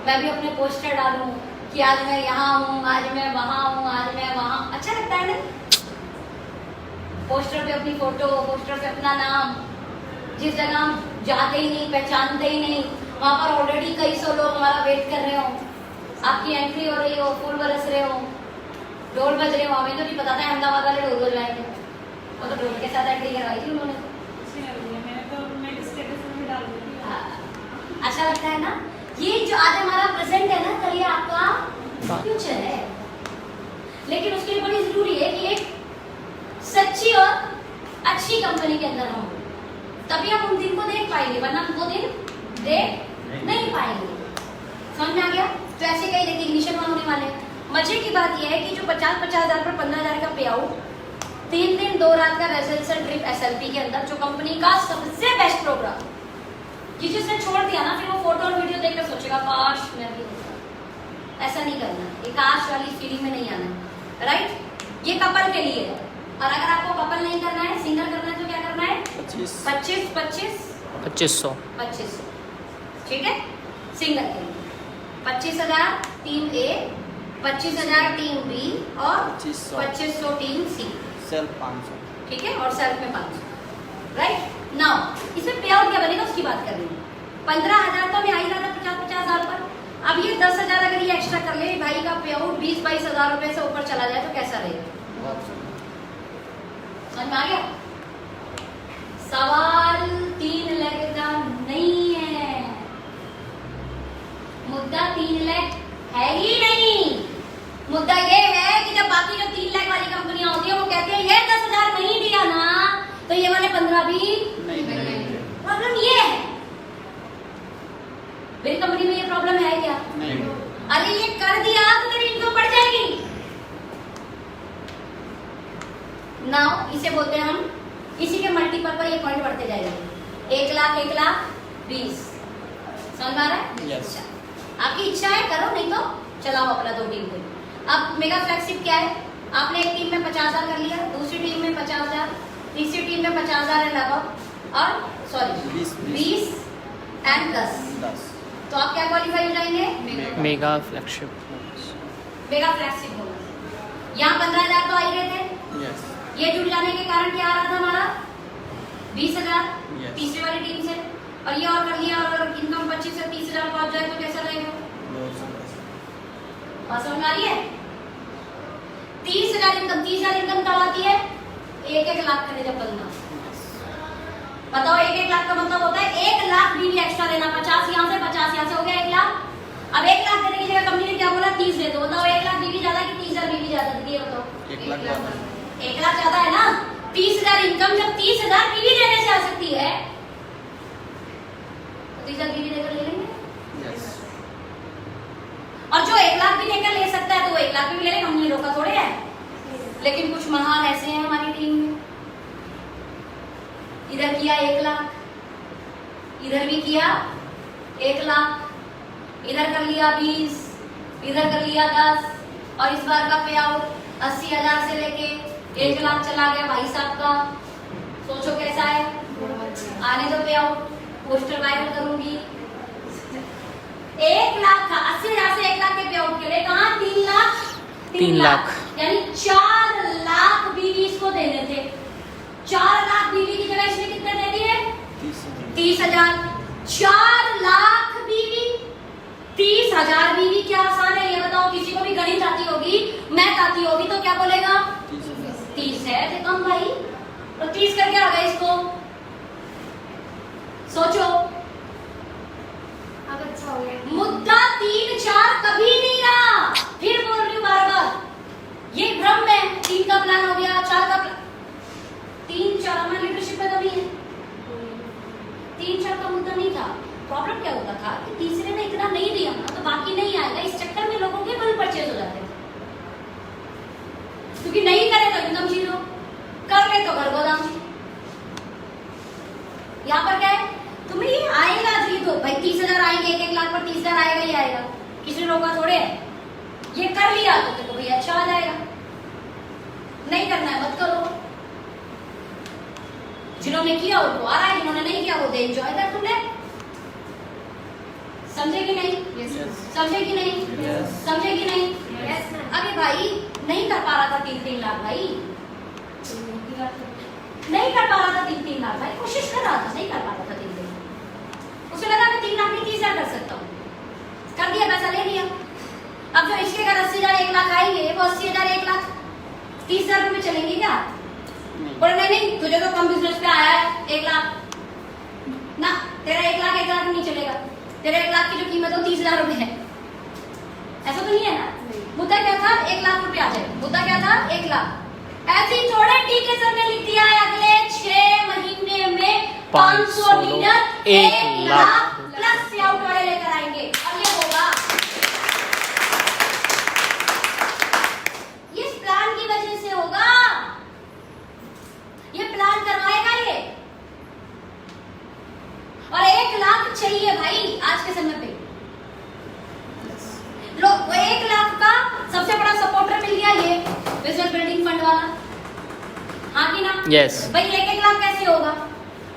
मैं भी अपने पोस्टर डालूं कि आज मैं यहाँ हूँ, आज मैं वहाँ हूँ, आज मैं वहाँ। अच्छा लगता है ना? पोस्टर पे अपनी फोटो, पोस्टर पे अपना नाम, जिस जगह हम जाते ही नहीं, पहचानते ही नहीं, वहाँ पर ऑलरेडी कई सौ लोग हमारा वेट कर रहे हो, आपकी एंट्री हो रही हो, फूल बरस रहे हो, ढोल बज रहे हो। हमें तो नहीं पता था अहमदाबाद वाले ढोल बजवाएंगे, वो तो ढोल के साथ एंट्री करवाई थी उन्होंने। अच्छा लगता है ना? ये जो आज हमारा प्रेजेंट है ना, कल ये आपका फ्यूचर है। लेकिन उसके लिए बड़ी जरूरी है कि एक सच्ची और अच्छी कंपनी के अंदर हो, तभी हम उन दिन को देख पाएंगे, वरना हम वो दिन देख नहीं पाएंगे। समझ में आ गया? तो ऐसे कई रिकग्निशन होने वाले। मजे की बात यह है कि जो 50-50 हजार पर 15,000 का पे आउट, 3 दिन 2 रात का रेजिडेंशियल ट्रिप SLP के अंदर, जो कंपनी का सबसे बेस्ट प्रोग्राम, कि जिसने छोड़ दिया ना फिर वो फोटो और वीडियो देखकर सोचेगा काश मैं भी होता। ऐसा नहीं करना, ये काश वाली फीलिंग में नहीं आना, राइट? ये कपल के लिए है। और अगर आपको कपल नहीं करना है, सिंगल करना है, तो क्या करना है? 25,000 ठीक है? सिंगल के लिए 25,000 टीम A, 25,000 टीम B और 2500 टीम C, सेल्फ 500, ठीक है? और सेल्फ में 500, राइट? नाउ इसमें पे आउट क्या बनेगा उसकी बात कर रही हूँ। 15,000 तो मैं आ ही रहा था 50-50 हजार पर। अब ये 10,000 अगर ये एक्स्ट्रा कर ले, भाई का पे आउट 20-22 हजार रुपए से ऊपर चला जाए तो कैसा रहेगा? समझ में आ गया? सवाल मुद्दा ये है कि जब बाकी जो 3 लाख वाली कंपनियां होती है वो कहती है ये 10,000 नहीं दिया ना तो ये वाले 15 भी नहीं प्रॉब्लम ये है। मेरी कंपनी में ये प्रॉब्लम है क्या? नहीं अरे ये कर दिया तो तेरी इनकम बढ़ जाएगी। नाउ इसे बोलते हैं हम, इसी के मल्टीपल पर ये पॉइंट बढ़ते जाएगा। 1 लाख 1 लाख 20 समझ में आ रहा है? यस आपकी इच्छा है करो, नहीं तो चलाओ अपना 2 टीम को। अब मेगा फ्लैगशिप क्या है? आपने एक टीम में 50,000 कर लिया, दूसरी टीम में 50,000, तीसरी टीम में 50,000 है लगाओ और सॉरी 20 एंड 10 तो आप क्या क्वालिफाई हो जाएंगे? Mega flagship mega flagship bonus. यहाँ 15,000 तो आ ही रहे थे, यस ये जुड़ जाने के कारण क्या आ रहा था हमारा 20,000 Yes. तीसरी वाली टीम से, और ये और कर लिया। और अगर इनकम 25 से 30,000 पहुंच जाए तो कैसा रहेगा? बात समझ में आ रही है? 30,000 इनकम, 30,000 इनकम कब आती है? 1-1 लाख करने जब बनना। बताओ 1-1 लाख का मतलब होता है 1 लाख बीवी एक्स्ट्रा देना। 50 यहाँ से 50 यहाँ से हो गया 1 लाख। अब 1 लाख देने की जगह कंपनी ने क्या बोला? 30 दे दो। बताओ 1 लाख बीवी ज्यादा कि 30,000 बीवी ज्यादा? ये बताओ 1 लाख ज्यादा 1 लाख ज्यादा है ना। 30,000 इनकम जब 30,000 बीवी देने से आ सकती है तो 30,000 बीवी देकर ले लेंगे। यस और जो 1 लाख भी देकर ले सकता है तो वो 1 लाख भी ले लेगा, हमने रोका थोड़े है। लेकिन कुछ महान ऐसे हैं हमारी टीम में, इधर किया 1 लाख, इधर भी किया 1 लाख, इधर कर लिया 20, इधर कर लिया 10, और इस बार का पे आउट 80,000 से लेके 1 लाख चला गया भाई साहब का। सोचो कैसा है? आने दो पे आउट, पोस्टर वायरल करूंगी। 1 लाख का 80,000 से 1 लाख के पे आउट के लिए कहा 3 लाख 3 लाख यानी 4 लाख बीवी इसको देने थे। 4 लाख बीवी की जगह इसने कितने दे दिए? 30,000। 4 लाख बीवी 30,000 बीवी क्या आसान है? ये बताओ, किसी को भी गणित आती होगी, मैथ आती होगी तो क्या बोलेगा? 30 है तो कम भाई, तो 30 करके आ गए इसको। सोचो अब अच्छा हो गया। मुद्दा 3-4 कभी नहीं रहा। फिर बोल रही हूँ बार बार, ये भ्रम है। 3 का प्लान हो गया, 4 का प्लान, 3-4 हमारे लीडरशिप में तो नहीं है। 3-4 का मुद्दा नहीं था। प्रॉब्लम क्या होता था कि तीसरे ने इतना नहीं दिया ना तो बाकी नहीं आएगा। इस चक्कर में लोगों के बल परचेज हो जाते थे, क्योंकि नहीं करे तो इनकम जीरो, कर ले तो घर गोदाम। यहाँ पर क्या है? तुम्हें ये आएगा जी तो भाई 30,000 आएंगे, 1-1 लाख पर 30,000 आएगा ही आएगा। किसी ने रोका थोड़े है। ये कर लिया तो देखो भैया अच्छा आ जाएगा, नहीं करना है मत करो। जिन्होंने किया उनको आ रहा है, जिन्होंने नहीं किया वो दे एंजॉय कर। तुमने समझे कि नहीं? समझे कि नहीं? समझे कि नहीं? अरे भाई नहीं कर पा रहा था 3-3 लाख भाई, नहीं कर पा रहा था 3-3 लाख भाई, कोशिश कर रहा था, नहीं कर पा रहा था 3-3 लाख। उसे लगा मैं 3 लाख नहीं 30,000 कर सकता हूँ, कर दिया, पैसा ले लिया। अब जो इसके घर 80,000 1 लाख आएंगे वो 80,000 1 लाख 30,000 रुपये चलेंगे क्या? बोले नहीं तुझे तो कम बिजनेस पे आया है 1 लाख ना, तेरा 1 लाख नहीं चलेगा। तेरे 1 लाख की जो कीमत है 30,000 रुपए है, ऐसा तो नहीं है ना। मुद्दा क्या था? 1 लाख रुपए आ जाए। मुद्दा क्या था? 1 लाख। ऐसे ही थोड़े टीके सर ने लिख दिया है अगले 6 महीने में 500 लीटर 1 लाख प्लस से आउट वाले लेकर आएंगे, और ये होगा। ये प्लान की वजह से होगा, ये प्लान करवाएगा ये। और 1 लाख चाहिए भाई आज के समय पे। लोग 1 लाख का सबसे बड़ा सपोर्टर मिल गया ये बिजनेस बिल्डिंग फंड वाला, हाँ कि ना? यस। भाई 1-1 लाख कैसे होगा?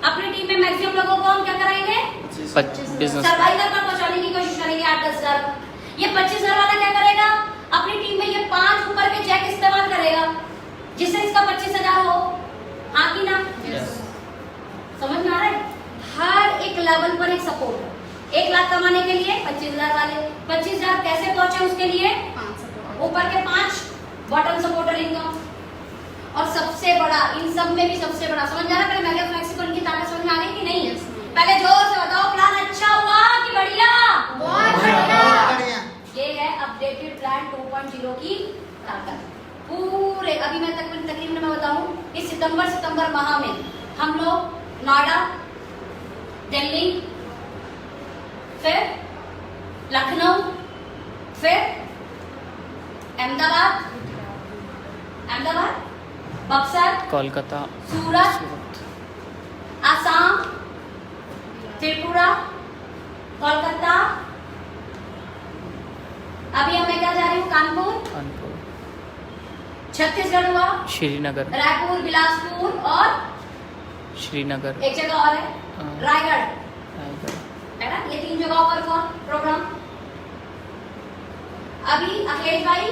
अपनी टीम में मैक्सिमम लोगों को हम क्या कराएंगे? बिजनेस सर्वाइवल पर पहुंचाने की कोशिश करेंगे 8-10 हजार। ये 25,000 वाला क्या करेगा? अपनी टीम में ये 5 ऊपर के चेक इस्तेमाल करेगा जिससे इसका 25,000 हो, हाँ कि ना? समझ में आ रहा है? हर एक लेवल पर एक सपोर्ट है। 1 लाख कमाने के लिए 25,000 वाले, 25,000 कैसे पहुंचे उसके लिए? ऊपर के 5 बॉटम सपोर्टर इनकम। और सबसे बड़ा, इन सब में भी सबसे बड़ा, समझ में आ रहा है? पहले मेगा फ्लेक्सिबल की ताकत समझ में आ गई कि नहीं? पहले जोर से बताओ, प्लान अच्छा हुआ कि बढ़िया? बहुत बढ़िया। ये है अपडेटेड प्लान 2.0 की ताकत पूरे अभी मैं तकरीबन मैं बताऊं इस सितंबर माह में हम लोग नोएडा, दिल्ली, फिर लखनऊ, फिर अहमदाबाद, बक्सर, कोलकाता, सूरत, आसाम, त्रिपुरा, कोलकाता, अभी मैं क्या जा रही हूँ कानपुर, कानपुर, छत्तीसगढ़ हुआ, श्रीनगर, रायपुर, बिलासपुर और श्रीनगर, एक जगह और है रायगढ़, रायगढ़, है ना। ये 3 जगहों पर हुआ प्रोग्राम। अभी अखिलेश भाई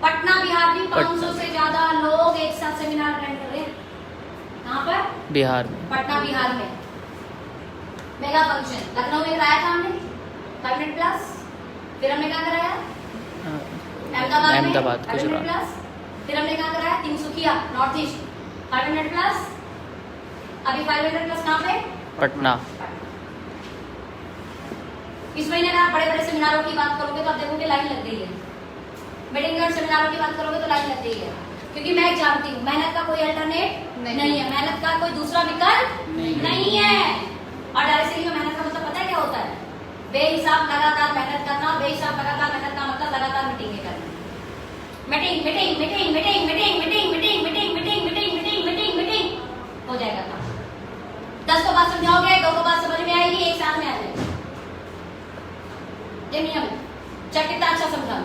पटना बिहार में 500 से ज्यादा लोग एक साथ सेमिनार अटेंड कर रहे हैं। कहाँ पर? बिहार में, पटना बिहार में मेगा फंक्शन। लखनऊ में कराया था हमने 5 मिनट प्लस, फिर हमने कहाँ कराया अहमदाबाद, 5 मिनट गुजरात, प्लस, फिर हमने कहाँ कराया Tinsukia north east 5 minute plus. अभी 5 मिनट प्लस कहाँ पे? पटना। इस महीने अगर आप बड़े बड़े सेमिनारों की बात करोगे तो आप देखोगे लाइन लग गई है। मेडिकल सेमिनारों की बात करोगे तो लाइन लग गई है, क्योंकि मैं जानती हूँ मेहनत का कोई अल्टरनेट नहीं है, मेहनत का कोई दूसरा विकल्प नहीं है। और डायरेक्टली में मेहनत का मतलब पता है क्या होता है? बेहिसाब लगातार मेहनत करना। बेहिसाब लगातार मेहनत का मतलब लगातार मीटिंग करना। Meeting meeting meeting meeting meeting meeting meeting meeting meeting meeting meeting meeting meeting हो जाएगा काम। 10 को बात समझाओगे, 2 को बात समझ में आएगी, एक साथ में आ जाएगी। ये नियम चाहे कितना अच्छा समझा,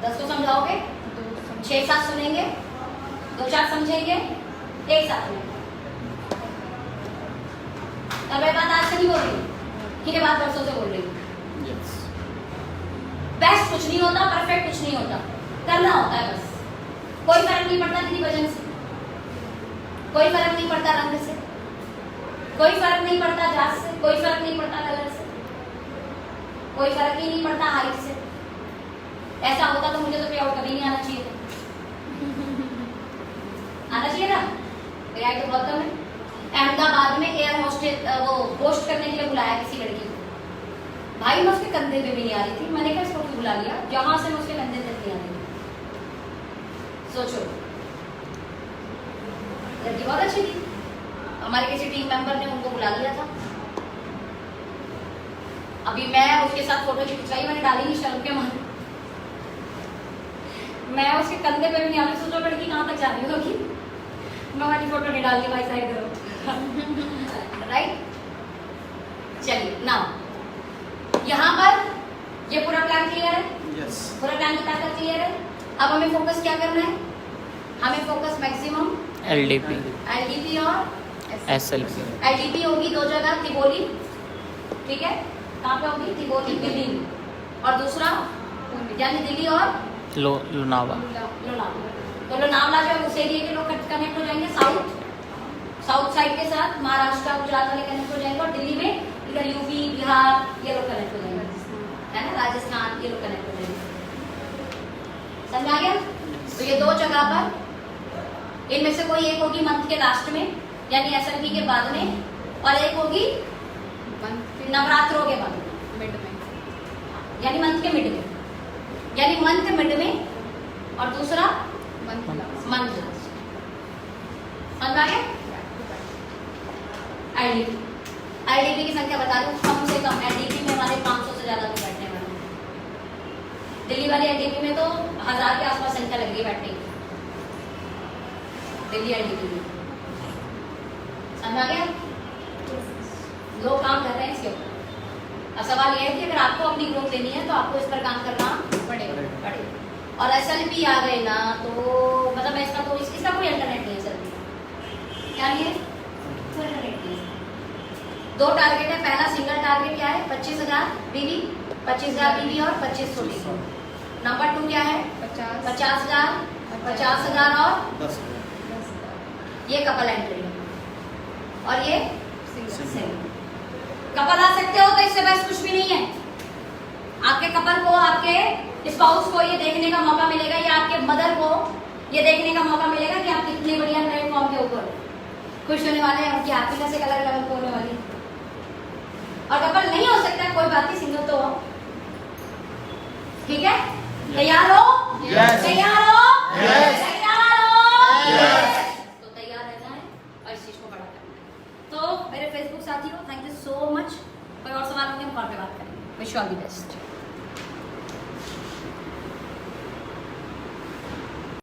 10 को समझाओगे, 6-7 सुनेंगे, 2-4 समझेंगे, एक साथ में। और मैं बात आज से नहीं बोल रही, ये बात वर्षों से बोल रही हूँ। बेस्ट कुछ नहीं होता, परफेक्ट कुछ नहीं होता, करना होता है बस। कोई फर्क नहीं पड़ता किसी वजन से, कोई फर्क नहीं पड़ता रंग से, कोई फर्क नहीं पड़ता जात से, कोई फर्क नहीं पड़ता कलर से, कोई फर्क ही नहीं पड़ता हाइट से। ऐसा होता तो मुझे तो पे आउट कभी नहीं आना चाहिए था। आना चाहिए ना, मेरी हाइट तो बहुत कम है। अहमदाबाद में एयर होस्टेस वो होस्ट करने के लिए बुलाया किसी लड़की को, भाई मैं उसके कंधे पे भी नहीं आ रही थी। मैंने कहा इसको क्यों बुला लिया, जहां से मैं उसके कंधे तक नहीं आ रही थी। सोचो, लड़की बहुत अच्छी थी, हमारे किसी टीम मेंबर ने उनको बुला लिया था। अभी मैं उसके साथ फोटो खिंचवाई, मैंने डाली नहीं शर्म के मारे, मैं उसके कंधे पे भी नहीं आ रही। सोचो लड़की कहाँ तक जा रही होगी। मैं वाली फोटो नहीं डालती, भाई साइड करो। राइट, चलिए नाउ यहाँ पर ये पूरा प्लान क्लियर है। पूरा प्लान की ताकत क्लियर है। अब हमें फोकस क्या करना है? हमें फोकस मैक्सिमम एलडीपी और एसएलपी। एलडीपी होगी 2 जगह, तिबोली, ठीक है, कहाँ पे होगी? तिबोली दिल्ली, और दूसरा यानी दिल्ली और लोनावला। तो लोनावला जो है उस एरिया के लोग कनेक्ट हो जाएंगे, साउथ साइड के साथ महाराष्ट्र गुजरात वाले कनेक्ट हो जाएंगे, और दिल्ली में इधर यूपी बिहार ये लोग कनेक्ट हो जाएंगे, है ना, राजस्थान ये लोग कनेक्ट हो जाएंगे। समझ आ गया? तो ये 2 जगह पर, इनमें से कोई एक होगी मंथ के लास्ट में यानी एसएलपी के बाद में, और एक होगी नवरात्रों के बाद मिड में, यानी मंथ के मिड में, यानी मंथ के मिड में, और दूसरा मंथ लास्ट। समझ आ गया? आईडीपी की संख्या बता दूं, कम से कम आईडीपी में हमारे 500 से ज्यादा लोग बैठने वाले हैं। दिल्ली वाली आईडीपी में तो 1000 के आसपास संख्या लग गई बैठने की, दिल्ली आईडीपी में। समझ आ गया? लोग काम कर रहे हैं इसके ऊपर। अब सवाल यह है कि अगर आपको अपनी ग्रोथ लेनी है तो आपको इस पर काम करना पड़ेगा। और एसएलपी आ गए ना तो मतलब इसका तो इसका कोई अल्टरनेट नहीं है। एसएलपी क्या नहीं है? कोई अल्टरनेट नहीं है। 2 टारगेट है। पहला सिंगल टारगेट क्या है? 25,000 बीवी, 25,000 बीवी और 2500 बीवी। नंबर 2 क्या है? 50,000, 50,000 और 10,000। ये कपल एंट्री है, और ये सिंगल। कपल आ सकते हो तो इससे बस कुछ भी नहीं है। आपके कपल को, आपके स्पाउस को ये देखने का मौका मिलेगा, या आपके मदर को ये देखने का मौका मिलेगा कि आप कितने बढ़िया प्लेटफॉर्म के ऊपर खुश होने वाले हैं, उनकी हैप्पीनेस एक अलग लेवल पे होने वाली। और कपल नहीं हो सकता कोई बात नहीं, सिंगल तो हो। ठीक है? तैयार हो? Yes. तैयार हो? Yes. तैयार हो? Yes. तो तैयार रहना है और इस चीज को बड़ा करना है। तो मेरे फेसबुक साथियों, थैंक यू सो मच। कोई और सवाल होंगे हम कॉल पे बात करेंगे। Wish you all the best.